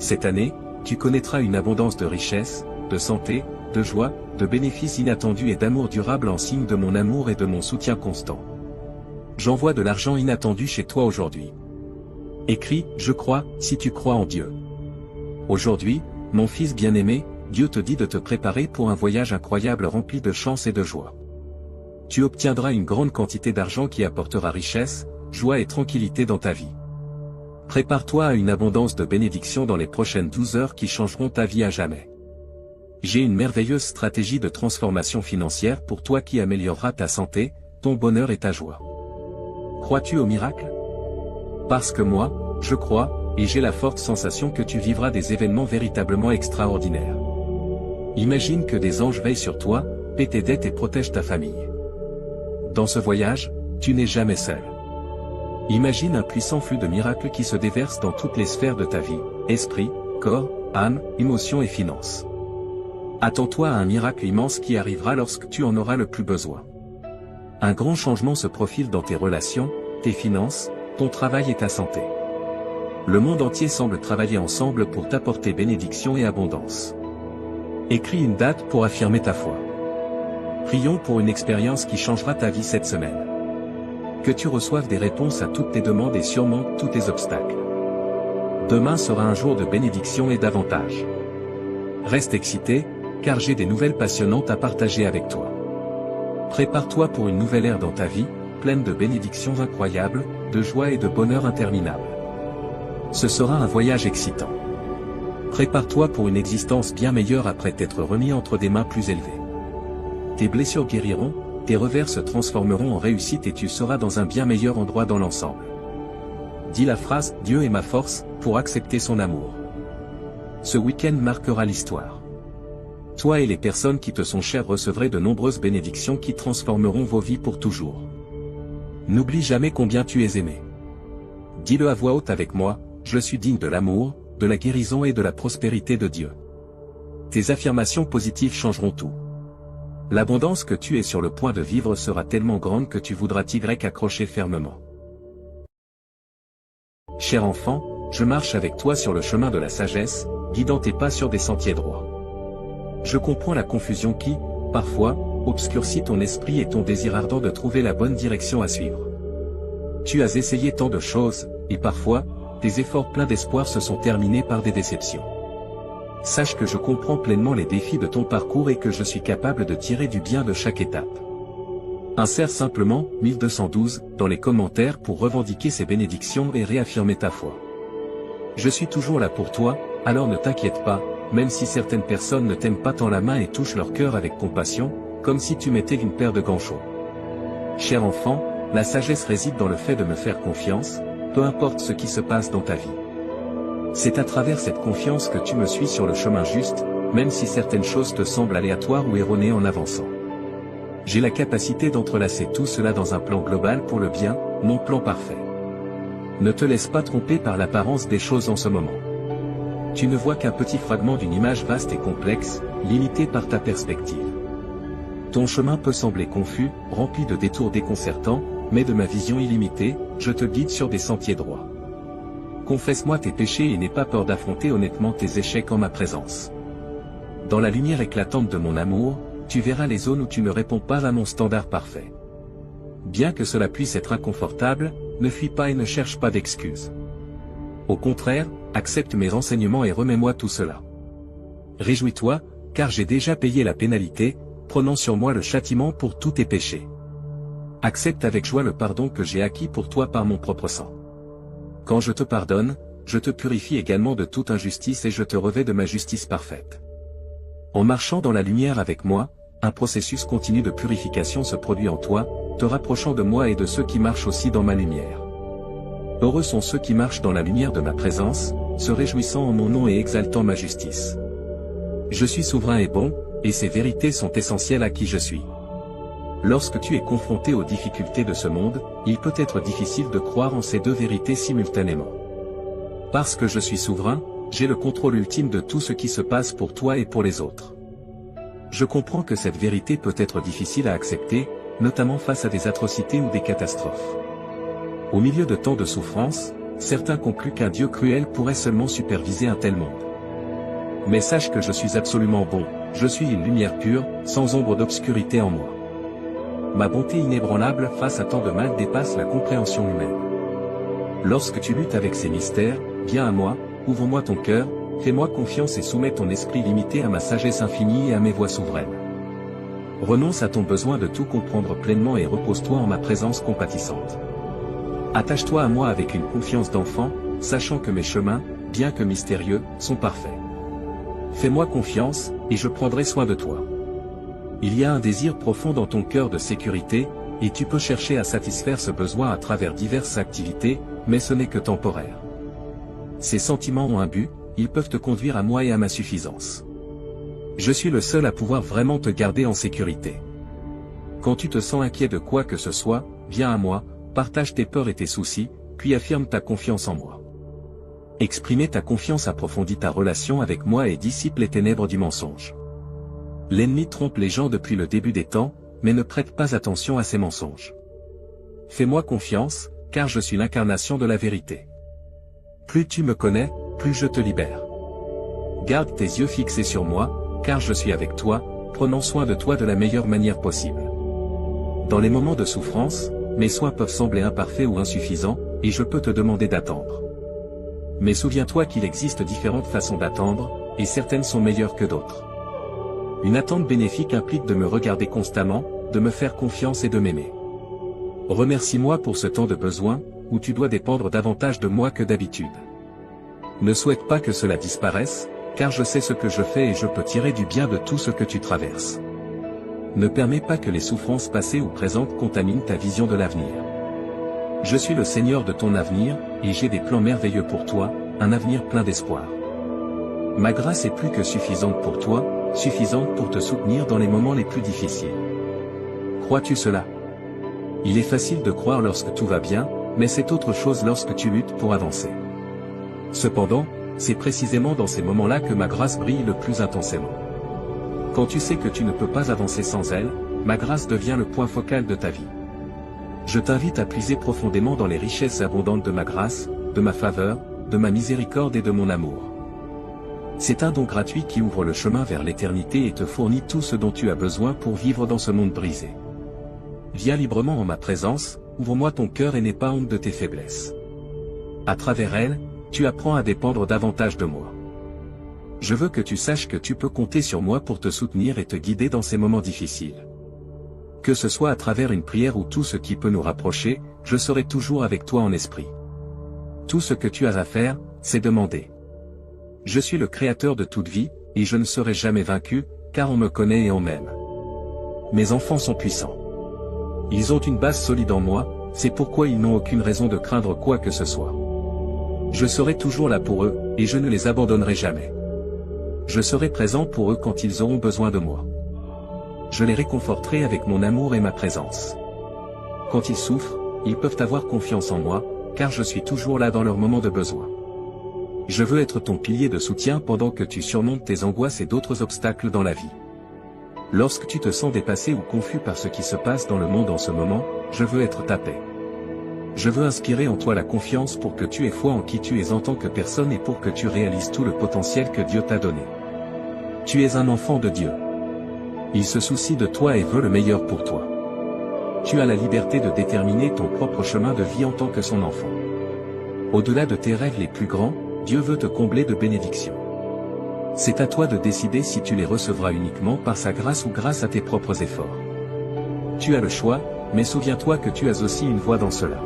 Cette année, tu connaîtras une abondance de richesse, de santé, de joie, de bénéfices inattendus et d'amour durable en signe de mon amour et de mon soutien constant. J'envoie de l'argent inattendu chez toi aujourd'hui. Écris, je crois, si tu crois en Dieu. Aujourd'hui, mon fils bien-aimé, Dieu te dit de te préparer pour un voyage incroyable rempli de chance et de joie. Tu obtiendras une grande quantité d'argent qui apportera richesse, joie et tranquillité dans ta vie. Prépare-toi à une abondance de bénédictions dans les prochaines 12 heures qui changeront ta vie à jamais. J'ai une merveilleuse stratégie de transformation financière pour toi qui améliorera ta santé, ton bonheur et ta joie. Crois-tu au miracle? Parce que moi, je crois, et j'ai la forte sensation que tu vivras des événements véritablement extraordinaires. Imagine que des anges veillent sur toi, paient tes dettes et protègent ta famille. Dans ce voyage, tu n'es jamais seul. Imagine un puissant flux de miracles qui se déverse dans toutes les sphères de ta vie, esprit, corps, âme, émotions et finances. Attends-toi à un miracle immense qui arrivera lorsque tu en auras le plus besoin. Un grand changement se profile dans tes relations, tes finances, ton travail et ta santé. Le monde entier semble travailler ensemble pour t'apporter bénédiction et abondance. Écris une date pour affirmer ta foi. Prions pour une expérience qui changera ta vie cette semaine. Que tu reçoives des réponses à toutes tes demandes et surmontes tous tes obstacles. Demain sera un jour de bénédiction et d'avantage. Reste excité, car j'ai des nouvelles passionnantes à partager avec toi. Prépare-toi pour une nouvelle ère dans ta vie, pleine de bénédictions incroyables, de joie et de bonheur interminable. Ce sera un voyage excitant. Prépare-toi pour une existence bien meilleure après t'être remis entre des mains plus élevées. Tes blessures guériront, tes revers se transformeront en réussite et tu seras dans un bien meilleur endroit dans l'ensemble. Dis la phrase « Dieu est ma force » pour accepter son amour. Ce week-end marquera l'histoire. Toi et les personnes qui te sont chères recevrez de nombreuses bénédictions qui transformeront vos vies pour toujours. N'oublie jamais combien tu es aimé. Dis-le à voix haute avec moi, je suis digne de l'amour, de la guérison et de la prospérité de Dieu. Tes affirmations positives changeront tout. L'abondance que tu es sur le point de vivre sera tellement grande que tu voudras t'y accrocher fermement. Cher enfant, je marche avec toi sur le chemin de la sagesse, guidant tes pas sur des sentiers droits. Je comprends la confusion qui, parfois, obscurcit ton esprit et ton désir ardent de trouver la bonne direction à suivre. Tu as essayé tant de choses, et parfois, tes efforts pleins d'espoir se sont terminés par des déceptions. Sache que je comprends pleinement les défis de ton parcours et que je suis capable de tirer du bien de chaque étape. Insère simplement 1212 dans les commentaires pour revendiquer ces bénédictions et réaffirmer ta foi. Je suis toujours là pour toi, alors ne t'inquiète pas, même si certaines personnes ne t'aiment pas tant la main et touchent leur cœur avec compassion, comme si tu mettais une paire de gants chauds. Cher enfant, la sagesse réside dans le fait de me faire confiance, peu importe ce qui se passe dans ta vie. C'est à travers cette confiance que tu me suis sur le chemin juste, même si certaines choses te semblent aléatoires ou erronées en avançant. J'ai la capacité d'entrelacer tout cela dans un plan global pour le bien, mon plan parfait. Ne te laisse pas tromper par l'apparence des choses en ce moment. Tu ne vois qu'un petit fragment d'une image vaste et complexe, limitée par ta perspective. Ton chemin peut sembler confus, rempli de détours déconcertants, mais de ma vision illimitée, je te guide sur des sentiers droits. Confesse-moi tes péchés et n'aie pas peur d'affronter honnêtement tes échecs en ma présence. Dans la lumière éclatante de mon amour, tu verras les zones où tu ne réponds pas à mon standard parfait. Bien que cela puisse être inconfortable, ne fuis pas et ne cherche pas d'excuses. Au contraire, accepte mes enseignements et remets-moi tout cela. Réjouis-toi, car j'ai déjà payé la pénalité, prenant sur moi le châtiment pour tous tes péchés. Accepte avec joie le pardon que j'ai acquis pour toi par mon propre sang. Quand je te pardonne, je te purifie également de toute injustice et je te revêts de ma justice parfaite. En marchant dans la lumière avec moi, un processus continu de purification se produit en toi, te rapprochant de moi et de ceux qui marchent aussi dans ma lumière. Heureux sont ceux qui marchent dans la lumière de ma présence, se réjouissant en mon nom et exaltant ma justice. Je suis souverain et bon, et ces vérités sont essentielles à qui je suis. Lorsque tu es confronté aux difficultés de ce monde, il peut être difficile de croire en ces deux vérités simultanément. Parce que je suis souverain, j'ai le contrôle ultime de tout ce qui se passe pour toi et pour les autres. Je comprends que cette vérité peut être difficile à accepter, notamment face à des atrocités ou des catastrophes. Au milieu de tant de souffrances, certains concluent qu'un Dieu cruel pourrait seulement superviser un tel monde. Mais sache que je suis absolument bon, je suis une lumière pure, sans ombre d'obscurité en moi. Ma bonté inébranlable face à tant de mal dépasse la compréhension humaine. Lorsque tu luttes avec ces mystères, viens à moi, ouvre-moi ton cœur, fais-moi confiance et soumets ton esprit limité à ma sagesse infinie et à mes voies souveraines. Renonce à ton besoin de tout comprendre pleinement et repose-toi en ma présence compatissante. Attache-toi à moi avec une confiance d'enfant, sachant que mes chemins, bien que mystérieux, sont parfaits. Fais-moi confiance, et je prendrai soin de toi. Il y a un désir profond dans ton cœur de sécurité, et tu peux chercher à satisfaire ce besoin à travers diverses activités, mais ce n'est que temporaire. Ces sentiments ont un but, ils peuvent te conduire à moi et à ma suffisance. Je suis le seul à pouvoir vraiment te garder en sécurité. Quand tu te sens inquiet de quoi que ce soit, viens à moi, partage tes peurs et tes soucis, puis affirme ta confiance en moi. Exprimer ta confiance approfondit ta relation avec moi et dissipe les ténèbres du mensonge. L'ennemi trompe les gens depuis le début des temps, mais ne prête pas attention à ces mensonges. Fais-moi confiance, car je suis l'incarnation de la vérité. Plus tu me connais, plus je te libère. Garde tes yeux fixés sur moi, car je suis avec toi, prenons soin de toi de la meilleure manière possible. Dans les moments de souffrance, mes soins peuvent sembler imparfaits ou insuffisants, et je peux te demander d'attendre. Mais souviens-toi qu'il existe différentes façons d'attendre, et certaines sont meilleures que d'autres. Une attente bénéfique implique de me regarder constamment, de me faire confiance et de m'aimer. Remercie-moi pour ce temps de besoin, où tu dois dépendre davantage de moi que d'habitude. Ne souhaite pas que cela disparaisse, car je sais ce que je fais et je peux tirer du bien de tout ce que tu traverses. Ne permets pas que les souffrances passées ou présentes contaminent ta vision de l'avenir. Je suis le Seigneur de ton avenir, et j'ai des plans merveilleux pour toi, un avenir plein d'espoir. Ma grâce est plus que suffisante pour toi, suffisante pour te soutenir dans les moments les plus difficiles. Crois-tu cela? Il est facile de croire lorsque tout va bien, mais c'est autre chose lorsque tu luttes pour avancer. Cependant, c'est précisément dans ces moments-là que ma grâce brille le plus intensément. Quand tu sais que tu ne peux pas avancer sans elle, ma grâce devient le point focal de ta vie. Je t'invite à puiser profondément dans les richesses abondantes de ma grâce, de ma faveur, de ma miséricorde et de mon amour. C'est un don gratuit qui ouvre le chemin vers l'éternité et te fournit tout ce dont tu as besoin pour vivre dans ce monde brisé. Viens librement en ma présence, ouvre-moi ton cœur et n'aie pas honte de tes faiblesses. À travers elles, tu apprends à dépendre davantage de moi. Je veux que tu saches que tu peux compter sur moi pour te soutenir et te guider dans ces moments difficiles. Que ce soit à travers une prière ou tout ce qui peut nous rapprocher, je serai toujours avec toi en esprit. Tout ce que tu as à faire, c'est demander. Je suis le créateur de toute vie, et je ne serai jamais vaincu, car on me connaît et on m'aime. Mes enfants sont puissants. Ils ont une base solide en moi, c'est pourquoi ils n'ont aucune raison de craindre quoi que ce soit. Je serai toujours là pour eux, et je ne les abandonnerai jamais. Je serai présent pour eux quand ils auront besoin de moi. Je les réconforterai avec mon amour et ma présence. Quand ils souffrent, ils peuvent avoir confiance en moi, car je suis toujours là dans leurs moments de besoin. Je veux être ton pilier de soutien pendant que tu surmontes tes angoisses et d'autres obstacles dans la vie. Lorsque tu te sens dépassé ou confus par ce qui se passe dans le monde en ce moment, je veux être ta paix. Je veux inspirer en toi la confiance pour que tu aies foi en qui tu es en tant que personne et pour que tu réalises tout le potentiel que Dieu t'a donné. Tu es un enfant de Dieu. Il se soucie de toi et veut le meilleur pour toi. Tu as la liberté de déterminer ton propre chemin de vie en tant que son enfant. Au-delà de tes rêves les plus grands, Dieu veut te combler de bénédictions. C'est à toi de décider si tu les recevras uniquement par sa grâce ou grâce à tes propres efforts. Tu as le choix, mais souviens-toi que tu as aussi une voix dans cela.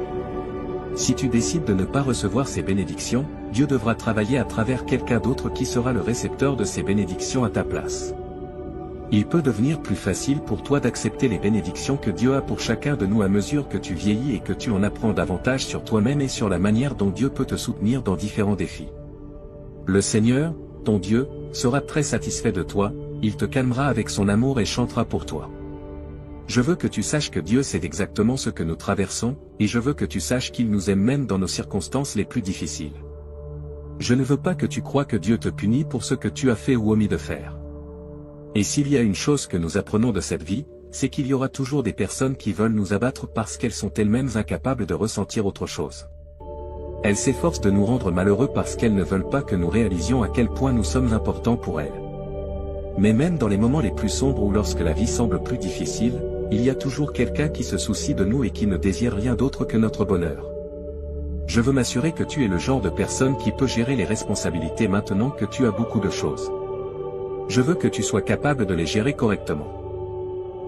Si tu décides de ne pas recevoir ces bénédictions, Dieu devra travailler à travers quelqu'un d'autre qui sera le récepteur de ces bénédictions à ta place. Il peut devenir plus facile pour toi d'accepter les bénédictions que Dieu a pour chacun de nous à mesure que tu vieillis et que tu en apprends davantage sur toi-même et sur la manière dont Dieu peut te soutenir dans différents défis. Le Seigneur, ton Dieu, sera très satisfait de toi, il te calmera avec son amour et chantera pour toi. Je veux que tu saches que Dieu sait exactement ce que nous traversons, et je veux que tu saches qu'il nous aime même dans nos circonstances les plus difficiles. Je ne veux pas que tu crois que Dieu te punit pour ce que tu as fait ou omis de faire. Et s'il y a une chose que nous apprenons de cette vie, c'est qu'il y aura toujours des personnes qui veulent nous abattre parce qu'elles sont elles-mêmes incapables de ressentir autre chose. Elles s'efforcent de nous rendre malheureux parce qu'elles ne veulent pas que nous réalisions à quel point nous sommes importants pour elles. Mais même dans les moments les plus sombres ou lorsque la vie semble plus difficile, il y a toujours quelqu'un qui se soucie de nous et qui ne désire rien d'autre que notre bonheur. Je veux m'assurer que tu es le genre de personne qui peut gérer les responsabilités maintenant que tu as beaucoup de choses. Je veux que tu sois capable de les gérer correctement.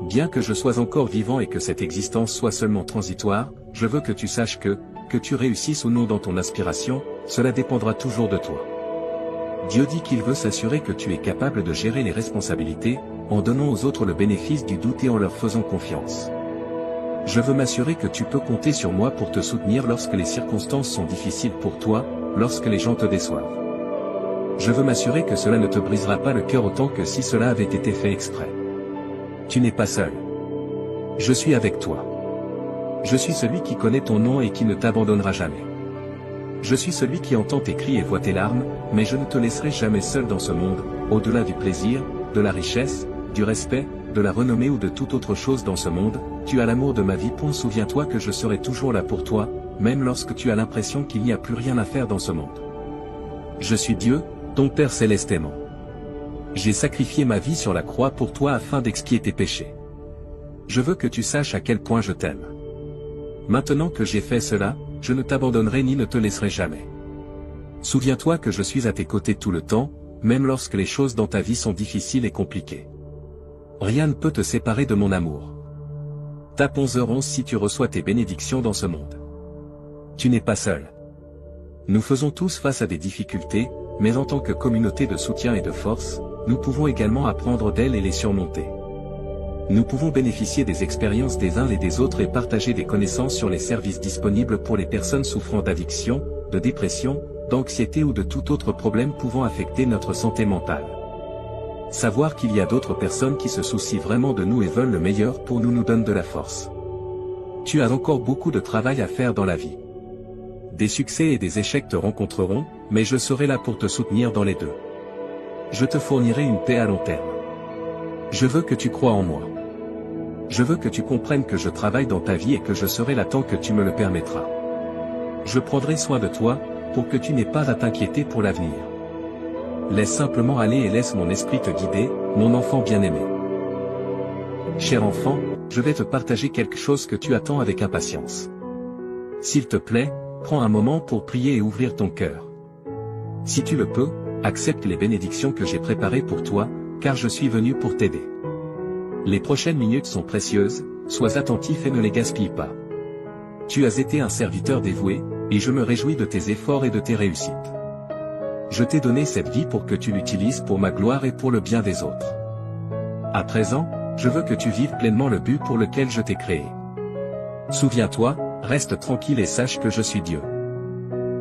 Bien que je sois encore vivant et que cette existence soit seulement transitoire, je veux que tu saches que tu réussisses ou non dans ton aspiration, cela dépendra toujours de toi. Dieu dit qu'il veut s'assurer que tu es capable de gérer les responsabilités, en donnant aux autres le bénéfice du doute et en leur faisant confiance. Je veux m'assurer que tu peux compter sur moi pour te soutenir lorsque les circonstances sont difficiles pour toi, lorsque les gens te déçoivent. Je veux m'assurer que cela ne te brisera pas le cœur autant que si cela avait été fait exprès. Tu n'es pas seul. Je suis avec toi. Je suis celui qui connaît ton nom et qui ne t'abandonnera jamais. Je suis celui qui entend tes cris et voit tes larmes, mais je ne te laisserai jamais seul dans ce monde, au-delà du plaisir, de la richesse, du respect, de la renommée ou de toute autre chose dans ce monde, tu as l'amour de ma vie. Souviens-toi que je serai toujours là pour toi, même lorsque tu as l'impression qu'il n'y a plus rien à faire dans ce monde. Je suis Dieu, ton Père céleste aimant. J'ai sacrifié ma vie sur la croix pour toi afin d'expier tes péchés. Je veux que tu saches à quel point je t'aime. Maintenant que j'ai fait cela, je ne t'abandonnerai ni ne te laisserai jamais. Souviens-toi que je suis à tes côtés tout le temps, même lorsque les choses dans ta vie sont difficiles et compliquées. Rien ne peut te séparer de mon amour. Tape 11h11 si tu reçois tes bénédictions dans ce monde. Tu n'es pas seul. Nous faisons tous face à des difficultés, mais en tant que communauté de soutien et de force, nous pouvons également apprendre d'elles et les surmonter. Nous pouvons bénéficier des expériences des uns et des autres et partager des connaissances sur les services disponibles pour les personnes souffrant d'addiction, de dépression, d'anxiété ou de tout autre problème pouvant affecter notre santé mentale. Savoir qu'il y a d'autres personnes qui se soucient vraiment de nous et veulent le meilleur pour nous donne de la force. Tu as encore beaucoup de travail à faire dans la vie. Des succès et des échecs te rencontreront, mais je serai là pour te soutenir dans les deux. Je te fournirai une paix à long terme. Je veux que tu crois en moi. Je veux que tu comprennes que je travaille dans ta vie et que je serai là tant que tu me le permettras. Je prendrai soin de toi, pour que tu n'aies pas à t'inquiéter pour l'avenir. Laisse simplement aller et laisse mon esprit te guider, mon enfant bien-aimé. Cher enfant, je vais te partager quelque chose que tu attends avec impatience. S'il te plaît, prends un moment pour prier et ouvrir ton cœur. Si tu le peux, accepte les bénédictions que j'ai préparées pour toi, car je suis venu pour t'aider. Les prochaines minutes sont précieuses, sois attentif et ne les gaspille pas. Tu as été un serviteur dévoué, et je me réjouis de tes efforts et de tes réussites. Je t'ai donné cette vie pour que tu l'utilises pour ma gloire et pour le bien des autres. À présent, je veux que tu vives pleinement le but pour lequel je t'ai créé. Souviens-toi, reste tranquille et sache que je suis Dieu.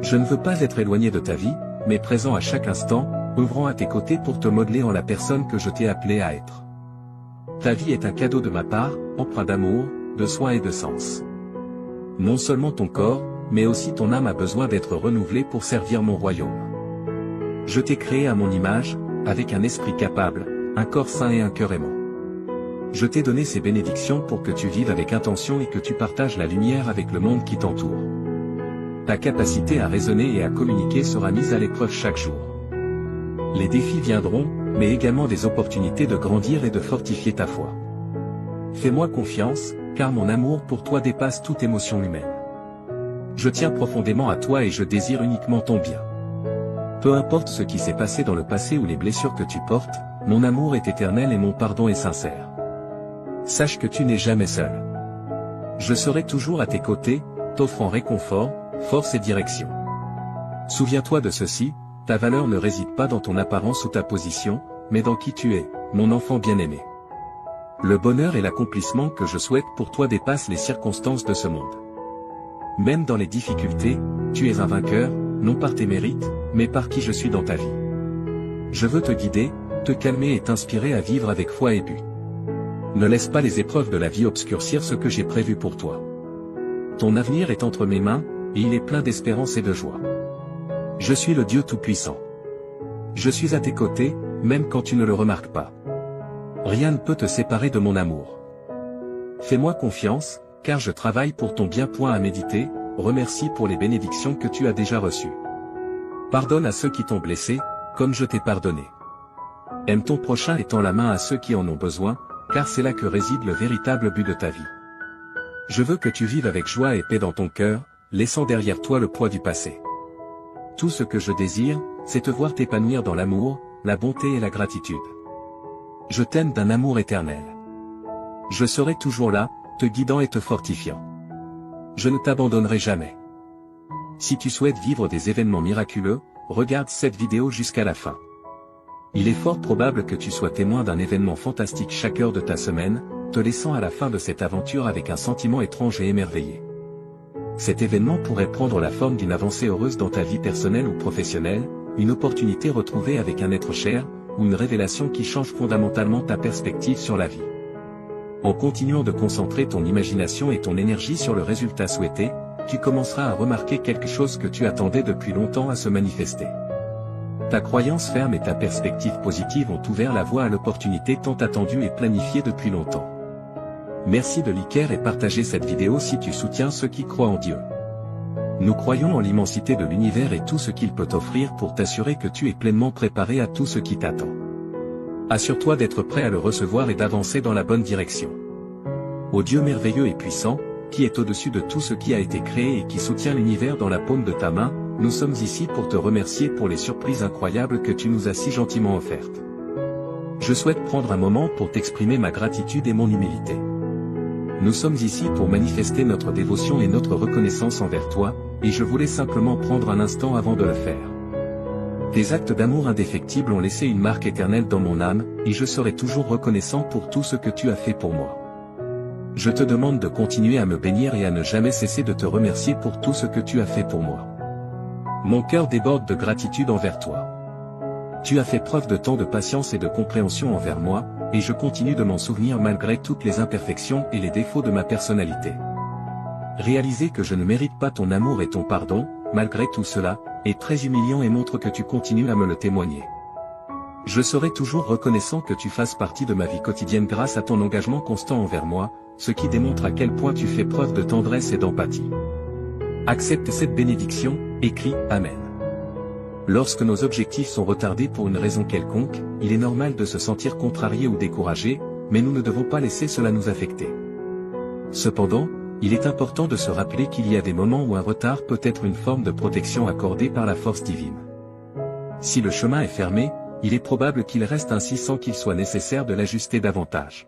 Je ne veux pas être éloigné de ta vie, mais présent à chaque instant, œuvrant à tes côtés pour te modeler en la personne que je t'ai appelé à être. Ta vie est un cadeau de ma part, empreint d'amour, de soin et de sens. Non seulement ton corps, mais aussi ton âme a besoin d'être renouvelée pour servir mon royaume. Je t'ai créé à mon image, avec un esprit capable, un corps sain et un cœur aimant. Je t'ai donné ces bénédictions pour que tu vives avec intention et que tu partages la lumière avec le monde qui t'entoure. Ta capacité à raisonner et à communiquer sera mise à l'épreuve chaque jour. Les défis viendront, mais également des opportunités de grandir et de fortifier ta foi. Fais-moi confiance, car mon amour pour toi dépasse toute émotion humaine. Je tiens profondément à toi et je désire uniquement ton bien. Peu importe ce qui s'est passé dans le passé ou les blessures que tu portes, mon amour est éternel et mon pardon est sincère. Sache que tu n'es jamais seul. Je serai toujours à tes côtés, t'offrant réconfort, force et direction. Souviens-toi de ceci, ta valeur ne réside pas dans ton apparence ou ta position, mais dans qui tu es, mon enfant bien-aimé. Le bonheur et l'accomplissement que je souhaite pour toi dépassent les circonstances de ce monde. Même dans les difficultés, tu es un vainqueur, non par tes mérites, mais par qui je suis dans ta vie. Je veux te guider, te calmer et t'inspirer à vivre avec foi et but. Ne laisse pas les épreuves de la vie obscurcir ce que j'ai prévu pour toi. Ton avenir est entre mes mains, et il est plein d'espérance et de joie. Je suis le Dieu Tout-Puissant. Je suis à tes côtés, même quand tu ne le remarques pas. Rien ne peut te séparer de mon amour. Fais-moi confiance, car je travaille pour ton bien. À méditer, remercie pour les bénédictions que tu as déjà reçues. Pardonne à ceux qui t'ont blessé, comme je t'ai pardonné. Aime ton prochain et tends la main à ceux qui en ont besoin, car c'est là que réside le véritable but de ta vie. Je veux que tu vives avec joie et paix dans ton cœur, laissant derrière toi le poids du passé. Tout ce que je désire, c'est te voir t'épanouir dans l'amour, la bonté et la gratitude. Je t'aime d'un amour éternel. Je serai toujours là, te guidant et te fortifiant. Je ne t'abandonnerai jamais. Si tu souhaites vivre des événements miraculeux, regarde cette vidéo jusqu'à la fin. Il est fort probable que tu sois témoin d'un événement fantastique chaque heure de ta semaine, te laissant à la fin de cette aventure avec un sentiment étrange et émerveillé. Cet événement pourrait prendre la forme d'une avancée heureuse dans ta vie personnelle ou professionnelle, une opportunité retrouvée avec un être cher, ou une révélation qui change fondamentalement ta perspective sur la vie. En continuant de concentrer ton imagination et ton énergie sur le résultat souhaité, tu commenceras à remarquer quelque chose que tu attendais depuis longtemps à se manifester. Ta croyance ferme et ta perspective positive ont ouvert la voie à l'opportunité tant attendue et planifiée depuis longtemps. Merci de liker et partager cette vidéo si tu soutiens ceux qui croient en Dieu. Nous croyons en l'immensité de l'univers et tout ce qu'il peut t'offrir pour t'assurer que tu es pleinement préparé à tout ce qui t'attend. Assure-toi d'être prêt à le recevoir et d'avancer dans la bonne direction. Ô Dieu merveilleux et puissant, qui est au-dessus de tout ce qui a été créé et qui soutient l'univers dans la paume de ta main, nous sommes ici pour te remercier pour les surprises incroyables que tu nous as si gentiment offertes. Je souhaite prendre un moment pour t'exprimer ma gratitude et mon humilité. Nous sommes ici pour manifester notre dévotion et notre reconnaissance envers toi, et je voulais simplement prendre un instant avant de le faire. Tes actes d'amour indéfectibles ont laissé une marque éternelle dans mon âme, et je serai toujours reconnaissant pour tout ce que tu as fait pour moi. Je te demande de continuer à me bénir et à ne jamais cesser de te remercier pour tout ce que tu as fait pour moi. Mon cœur déborde de gratitude envers toi. Tu as fait preuve de tant de patience et de compréhension envers moi, et je continue de m'en souvenir malgré toutes les imperfections et les défauts de ma personnalité. Réaliser que je ne mérite pas ton amour et ton pardon, malgré tout cela, est très humiliant et montre que tu continues à me le témoigner. Je serai toujours reconnaissant que tu fasses partie de ma vie quotidienne grâce à ton engagement constant envers moi, ce qui démontre à quel point tu fais preuve de tendresse et d'empathie. Accepte cette bénédiction, et crie « Amen ». Lorsque nos objectifs sont retardés pour une raison quelconque, il est normal de se sentir contrarié ou découragé, mais nous ne devons pas laisser cela nous affecter. Cependant, il est important de se rappeler qu'il y a des moments où un retard peut être une forme de protection accordée par la force divine. Si le chemin est fermé, il est probable qu'il reste ainsi sans qu'il soit nécessaire de l'ajuster davantage.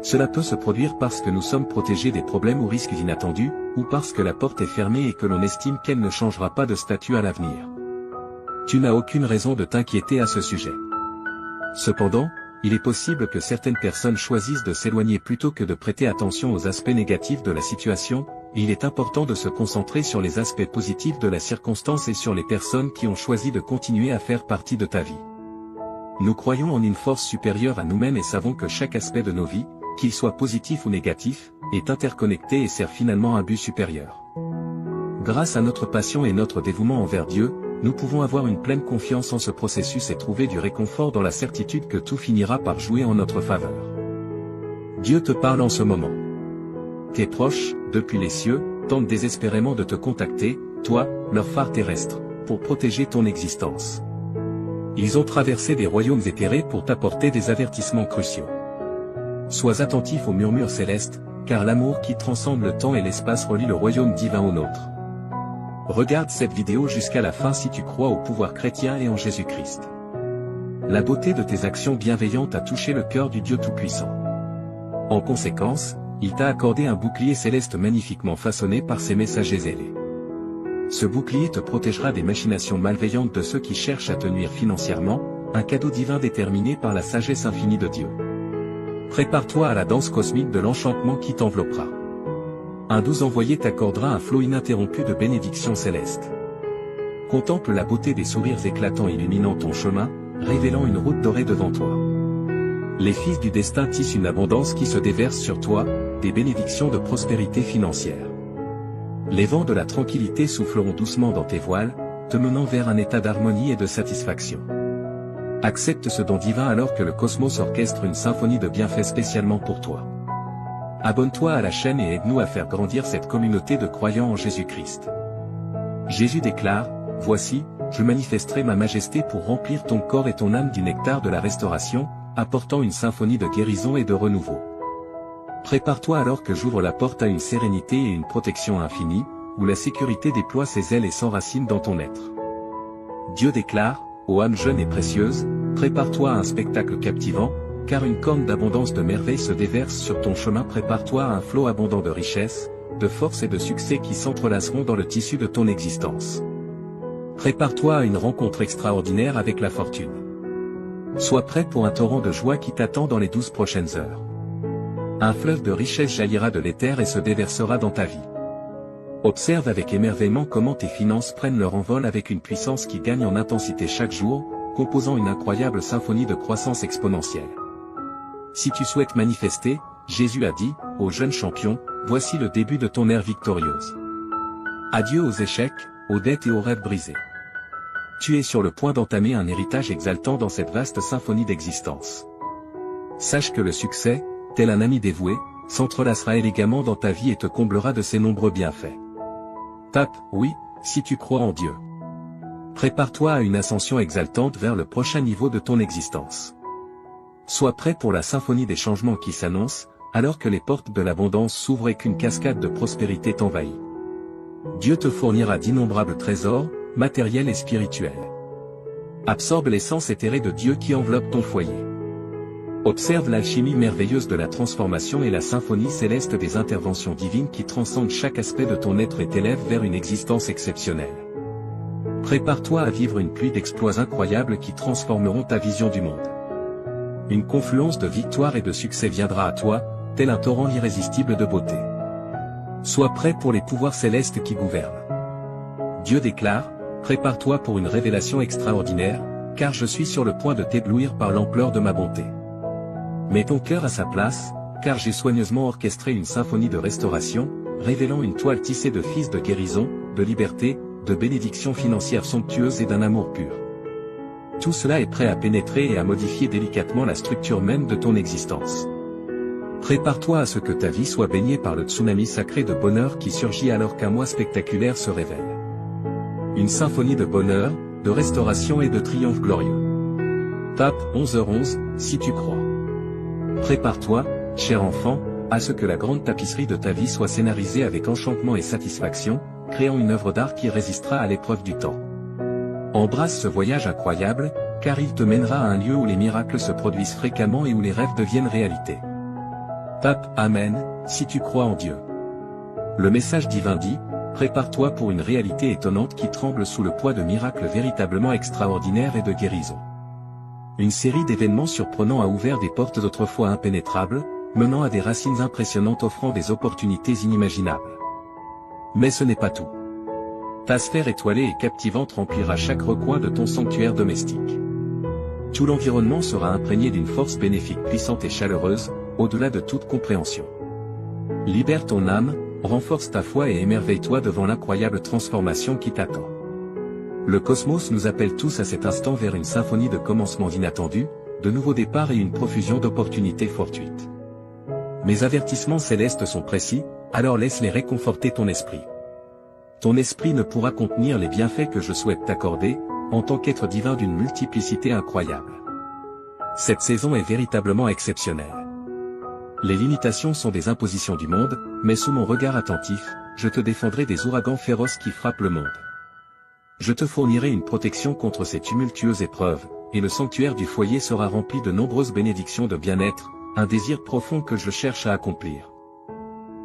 Cela peut se produire parce que nous sommes protégés des problèmes ou risques inattendus, ou parce que la porte est fermée et que l'on estime qu'elle ne changera pas de statut à l'avenir. Tu n'as aucune raison de t'inquiéter à ce sujet. Cependant, il est possible que certaines personnes choisissent de s'éloigner plutôt que de prêter attention aux aspects négatifs de la situation, et il est important de se concentrer sur les aspects positifs de la circonstance et sur les personnes qui ont choisi de continuer à faire partie de ta vie. Nous croyons en une force supérieure à nous-mêmes et savons que chaque aspect de nos vies, qu'il soit positif ou négatif, est interconnecté et sert finalement un but supérieur. Grâce à notre passion et notre dévouement envers Dieu, nous pouvons avoir une pleine confiance en ce processus et trouver du réconfort dans la certitude que tout finira par jouer en notre faveur. Dieu te parle en ce moment. Tes proches, depuis les cieux, tentent désespérément de te contacter, toi, leur phare terrestre, pour protéger ton existence. Ils ont traversé des royaumes éthérés pour t'apporter des avertissements cruciaux. Sois attentif aux murmures célestes, car l'amour qui transcende le temps et l'espace relie le royaume divin au nôtre. Regarde cette vidéo jusqu'à la fin si tu crois au pouvoir chrétien et en Jésus-Christ. La beauté de tes actions bienveillantes a touché le cœur du Dieu Tout-Puissant. En conséquence, il t'a accordé un bouclier céleste magnifiquement façonné par ses messagers zélés. Ce bouclier te protégera des machinations malveillantes de ceux qui cherchent à te nuire financièrement, un cadeau divin déterminé par la sagesse infinie de Dieu. Prépare-toi à la danse cosmique de l'enchantement qui t'enveloppera. Un doux envoyé t'accordera un flot ininterrompu de bénédictions célestes. Contemple la beauté des sourires éclatants illuminant ton chemin, révélant une route dorée devant toi. Les fils du destin tissent une abondance qui se déverse sur toi, des bénédictions de prospérité financière. Les vents de la tranquillité souffleront doucement dans tes voiles, te menant vers un état d'harmonie et de satisfaction. Accepte ce don divin alors que le cosmos orchestre une symphonie de bienfaits spécialement pour toi. Abonne-toi à la chaîne et aide-nous à faire grandir cette communauté de croyants en Jésus-Christ. Jésus déclare, « Voici, je manifesterai ma majesté pour remplir ton corps et ton âme du nectar de la restauration, apportant une symphonie de guérison et de renouveau. » Prépare-toi alors que j'ouvre la porte à une sérénité et une protection infinie, où la sécurité déploie ses ailes et s'enracine dans ton être. Dieu déclare, « Ô âme jeune et précieuse, prépare-toi à un spectacle captivant, car une corne d'abondance de merveilles se déverse sur ton chemin. Prépare-toi à un flot abondant de richesse, de force et de succès qui s'entrelaceront dans le tissu de ton existence. Prépare-toi à une rencontre extraordinaire avec la fortune. Sois prêt pour un torrent de joie qui t'attend dans les 12 prochaines heures. Un fleuve de richesse jaillira de l'éther et se déversera dans ta vie. Observe avec émerveillement comment tes finances prennent leur envol avec une puissance qui gagne en intensité chaque jour, composant une incroyable symphonie de croissance exponentielle. Si tu souhaites manifester, Jésus a dit, ô jeune champion, voici le début de ton ère victorieuse. Adieu aux échecs, aux dettes et aux rêves brisés. tu es sur le point d'entamer un héritage exaltant dans cette vaste symphonie d'existence. Sache que le succès, tel un ami dévoué, s'entrelacera élégamment dans ta vie et te comblera de ses nombreux bienfaits. Tape oui, si tu crois en Dieu. Prépare-toi à une ascension exaltante vers le prochain niveau de ton existence. Sois prêt pour la symphonie des changements qui s'annonce, alors que les portes de l'abondance s'ouvrent et qu'une cascade de prospérité t'envahit. Dieu te fournira d'innombrables trésors, matériels et spirituels. Absorbe l'essence éthérée de Dieu qui enveloppe ton foyer. Observe l'alchimie merveilleuse de la transformation et la symphonie céleste des interventions divines qui transcendent chaque aspect de ton être et t'élèvent vers une existence exceptionnelle. Prépare-toi à vivre une pluie d'exploits incroyables qui transformeront ta vision du monde. Une confluence de victoires et de succès viendra à toi, tel un torrent irrésistible de beauté. Sois prêt pour les pouvoirs célestes qui gouvernent. Dieu déclare, prépare-toi pour une révélation extraordinaire, car je suis sur le point de t'éblouir par l'ampleur de ma bonté. Mets ton cœur à sa place, car j'ai soigneusement orchestré une symphonie de restauration, révélant une toile tissée de fils de guérison, de liberté, de bénédictions financières somptueuses et d'un amour pur. Tout cela est prêt à pénétrer et à modifier délicatement la structure même de ton existence. Prépare-toi à ce que ta vie soit baignée par le tsunami sacré de bonheur qui surgit alors qu'un mois spectaculaire se révèle. Une symphonie de bonheur, de restauration et de triomphe glorieux. Tape 11h11, si tu crois. Prépare-toi, cher enfant, à ce que la grande tapisserie de ta vie soit scénarisée avec enchantement et satisfaction, créant une œuvre d'art qui résistera à l'épreuve du temps. Embrasse ce voyage incroyable, car il te mènera à un lieu où les miracles se produisent fréquemment et où les rêves deviennent réalité. Tape Amen, si tu crois en Dieu. Le message divin dit, prépare-toi pour une réalité étonnante qui tremble sous le poids de miracles véritablement extraordinaires et de guérison. Une série d'événements surprenants a ouvert des portes d'autrefois impénétrables, menant à des racines impressionnantes offrant des opportunités inimaginables. Mais ce n'est pas tout. Ta sphère étoilée et captivante remplira chaque recoin de ton sanctuaire domestique. Tout l'environnement sera imprégné d'une force bénéfique puissante et chaleureuse, au-delà de toute compréhension. Libère ton âme, renforce ta foi et émerveille-toi devant l'incroyable transformation qui t'attend. Le cosmos nous appelle tous à cet instant vers une symphonie de commencements inattendus, de nouveaux départs et une profusion d'opportunités fortuites. Mes avertissements célestes sont précis, alors laisse-les réconforter ton esprit. Ton esprit ne pourra contenir les bienfaits que je souhaite t'accorder, en tant qu'être divin d'une multiplicité incroyable. Cette saison est véritablement exceptionnelle. Les limitations sont des impositions du monde, mais sous mon regard attentif, je te défendrai des ouragans féroces qui frappent le monde. Je te fournirai une protection contre ces tumultueuses épreuves, et le sanctuaire du foyer sera rempli de nombreuses bénédictions de bien-être, un désir profond que je cherche à accomplir.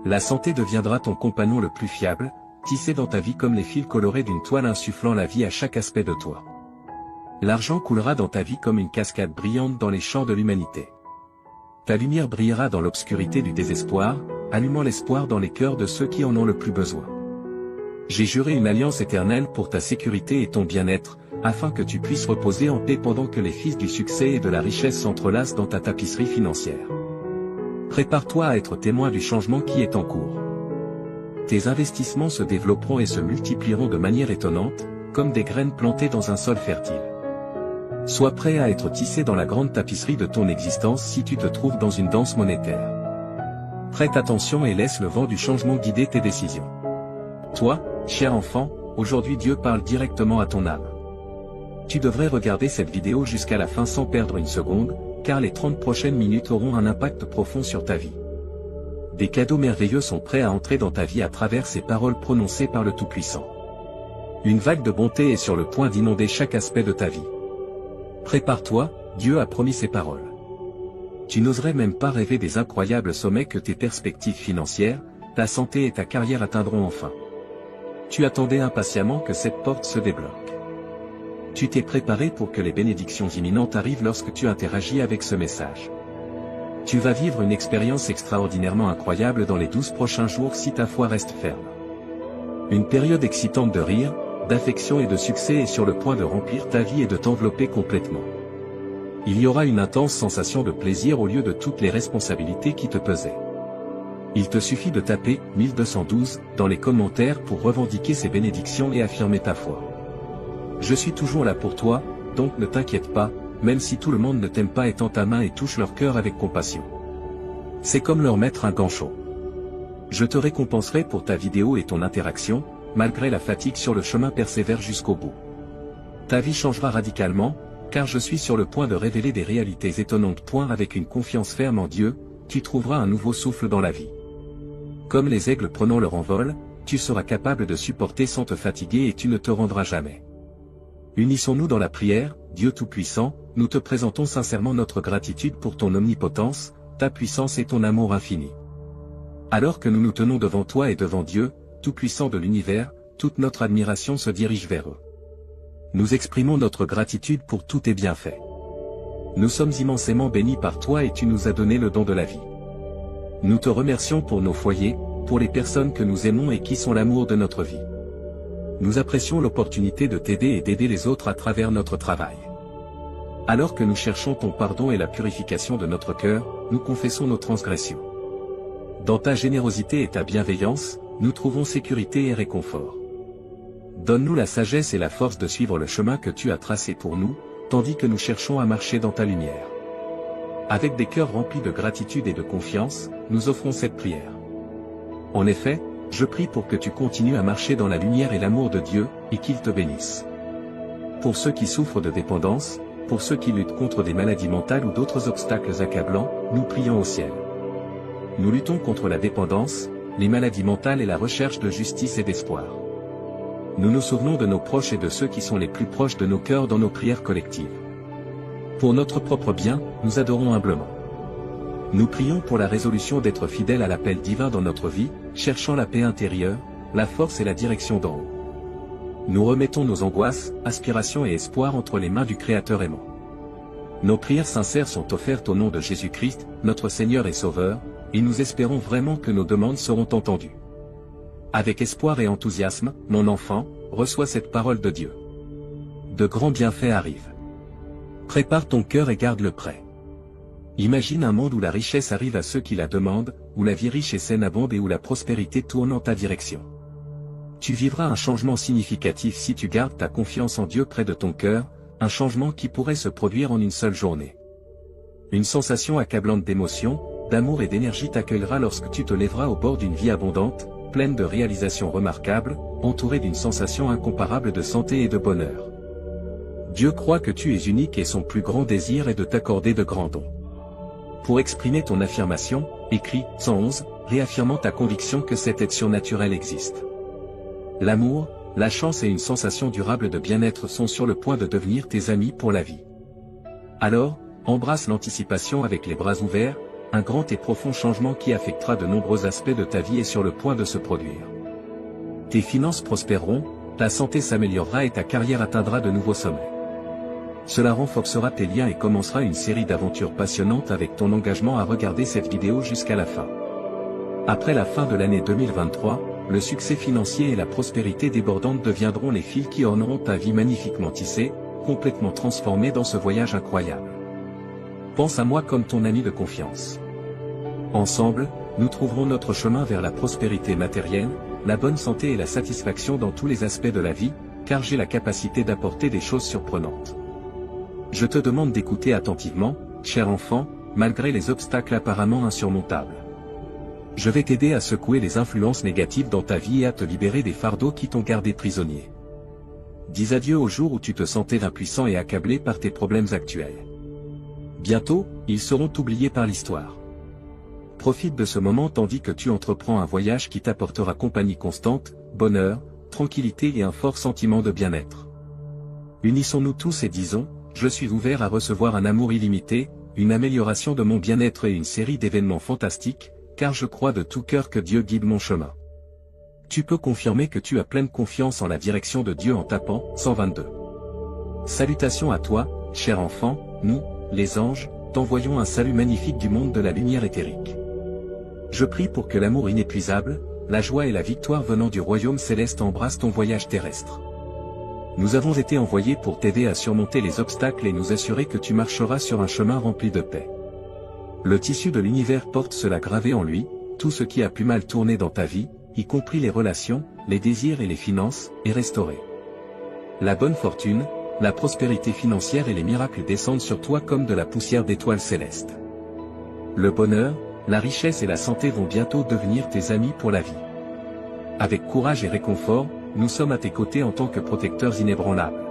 La santé deviendra ton compagnon le plus fiable, tissé dans ta vie comme les fils colorés d'une toile insufflant la vie à chaque aspect de toi. L'argent coulera dans ta vie comme une cascade brillante dans les champs de l'humanité. Ta lumière brillera dans l'obscurité du désespoir, allumant l'espoir dans les cœurs de ceux qui en ont le plus besoin. J'ai juré une alliance éternelle pour ta sécurité et ton bien-être, afin que tu puisses reposer en paix pendant que les fils du succès et de la richesse s'entrelacent dans ta tapisserie financière. Prépare-toi à être témoin du changement qui est en cours. Tes investissements se développeront et se multiplieront de manière étonnante, comme des graines plantées dans un sol fertile. Sois prêt à être tissé dans la grande tapisserie de ton existence si tu te trouves dans une danse monétaire. Prête attention et laisse le vent du changement guider tes décisions. Toi, cher enfant, aujourd'hui Dieu parle directement à ton âme. Tu devrais regarder cette vidéo jusqu'à la fin sans perdre une seconde, car les 30 prochaines minutes auront un impact profond sur ta vie. Des cadeaux merveilleux sont prêts à entrer dans ta vie à travers ces paroles prononcées par le Tout-Puissant. Une vague de bonté est sur le point d'inonder chaque aspect de ta vie. Prépare-toi, Dieu a promis ses paroles. Tu n'oserais même pas rêver des incroyables sommets que tes perspectives financières, ta santé et ta carrière atteindront enfin. Tu attendais impatiemment que cette porte se débloque. Tu t'es préparé pour que les bénédictions imminentes arrivent lorsque tu interagis avec ce message. Tu vas vivre une expérience extraordinairement incroyable dans les 12 prochains jours si ta foi reste ferme. Une période excitante de rire, d'affection et de succès est sur le point de remplir ta vie et de t'envelopper complètement. Il y aura une intense sensation de plaisir au lieu de toutes les responsabilités qui te pesaient. Il te suffit de taper 1212 dans les commentaires pour revendiquer ces bénédictions et affirmer ta foi. Je suis toujours là pour toi, donc ne t'inquiète pas, même si tout le monde ne t'aime pas et tend ta main et touche leur cœur avec compassion. C'est comme leur mettre un gant chaud. Je te récompenserai pour ta vidéo et ton interaction, malgré la fatigue sur le chemin persévère jusqu'au bout. Ta vie changera radicalement, car je suis sur le point de révéler des réalités étonnantes. Avec une confiance ferme en Dieu, tu trouveras un nouveau souffle dans la vie. Comme les aigles prenant leur envol, tu seras capable de supporter sans te fatiguer et tu ne te rendras jamais. Unissons-nous dans la prière. Dieu Tout-Puissant, nous te présentons sincèrement notre gratitude pour ton omnipotence, ta puissance et ton amour infini. Alors que nous nous tenons devant toi et devant Dieu, Tout-Puissant de l'univers, toute notre admiration se dirige vers eux. Nous exprimons notre gratitude pour tous tes bienfaits. Nous sommes immensément bénis par toi et tu nous as donné le don de la vie. Nous te remercions pour nos foyers, pour les personnes que nous aimons et qui sont l'amour de notre vie. Nous apprécions l'opportunité de t'aider et d'aider les autres à travers notre travail. Alors que nous cherchons ton pardon et la purification de notre cœur, nous confessons nos transgressions. Dans ta générosité et ta bienveillance, nous trouvons sécurité et réconfort. Donne-nous la sagesse et la force de suivre le chemin que tu as tracé pour nous, tandis que nous cherchons à marcher dans ta lumière. Avec des cœurs remplis de gratitude et de confiance, nous offrons cette prière. En effet, je prie pour que tu continues à marcher dans la lumière et l'amour de Dieu, et qu'il te bénisse. Pour ceux qui souffrent de dépendance, pour ceux qui luttent contre des maladies mentales ou d'autres obstacles accablants, nous prions au ciel. Nous luttons contre la dépendance, les maladies mentales et la recherche de justice et d'espoir. Nous nous souvenons de nos proches et de ceux qui sont les plus proches de nos cœurs dans nos prières collectives. Pour notre propre bien, nous adorons humblement. Nous prions pour la résolution d'être fidèles à l'appel divin dans notre vie, cherchant la paix intérieure, la force et la direction d'en haut. Nous remettons nos angoisses, aspirations et espoirs entre les mains du Créateur aimant. Nos prières sincères sont offertes au nom de Jésus-Christ, notre Seigneur et Sauveur, et nous espérons vraiment que nos demandes seront entendues. Avec espoir et enthousiasme, mon enfant, reçois cette parole de Dieu. De grands bienfaits arrivent. Prépare ton cœur et garde-le prêt. Imagine un monde où la richesse arrive à ceux qui la demandent, où la vie riche et saine abonde et où la prospérité tourne en ta direction. Tu vivras un changement significatif si tu gardes ta confiance en Dieu près de ton cœur, un changement qui pourrait se produire en une seule journée. Une sensation accablante d'émotion, d'amour et d'énergie t'accueillera lorsque tu te lèveras au bord d'une vie abondante, pleine de réalisations remarquables, entourée d'une sensation incomparable de santé et de bonheur. Dieu croit que tu es unique et son plus grand désir est de t'accorder de grands dons. Pour exprimer ton affirmation, écris 111, réaffirmant ta conviction que cette aide surnaturelle existe. L'amour, la chance et une sensation durable de bien-être sont sur le point de devenir tes amis pour la vie. Alors, embrasse l'anticipation avec les bras ouverts, un grand et profond changement qui affectera de nombreux aspects de ta vie est sur le point de se produire. Tes finances prospéreront, ta santé s'améliorera et ta carrière atteindra de nouveaux sommets. Cela renforcera tes liens et commencera une série d'aventures passionnantes avec ton engagement à regarder cette vidéo jusqu'à la fin. Après la fin de l'année 2023, le succès financier et la prospérité débordante deviendront les fils qui orneront ta vie magnifiquement tissée, complètement transformée dans ce voyage incroyable. Pense à moi comme ton ami de confiance. Ensemble, nous trouverons notre chemin vers la prospérité matérielle, la bonne santé et la satisfaction dans tous les aspects de la vie, car j'ai la capacité d'apporter des choses surprenantes. Je te demande d'écouter attentivement, cher enfant, malgré les obstacles apparemment insurmontables. Je vais t'aider à secouer les influences négatives dans ta vie et à te libérer des fardeaux qui t'ont gardé prisonnier. Dis adieu au jour où tu te sentais impuissant et accablé par tes problèmes actuels. Bientôt, ils seront oubliés par l'histoire. Profite de ce moment tandis que tu entreprends un voyage qui t'apportera compagnie constante, bonheur, tranquillité et un fort sentiment de bien-être. Unissons-nous tous et disons, je suis ouvert à recevoir un amour illimité, une amélioration de mon bien-être et une série d'événements fantastiques, car je crois de tout cœur que Dieu guide mon chemin. Tu peux confirmer que tu as pleine confiance en la direction de Dieu en tapant 122. Salutations à toi, cher enfant, nous, les anges, t'envoyons un salut magnifique du monde de la lumière éthérique. Je prie pour que l'amour inépuisable, la joie et la victoire venant du royaume céleste embrassent ton voyage terrestre. Nous avons été envoyés pour t'aider à surmonter les obstacles et nous assurer que tu marcheras sur un chemin rempli de paix. Le tissu de l'univers porte cela gravé en lui, tout ce qui a pu mal tourner dans ta vie, y compris les relations, les désirs et les finances, est restauré. La bonne fortune, la prospérité financière et les miracles descendent sur toi comme de la poussière d'étoiles célestes. Le bonheur, la richesse et la santé vont bientôt devenir tes amis pour la vie. Avec courage et réconfort, nous sommes à tes côtés en tant que protecteurs inébranlables.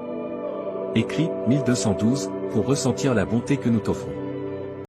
Écris 1212 pour ressentir la bonté que nous t'offrons.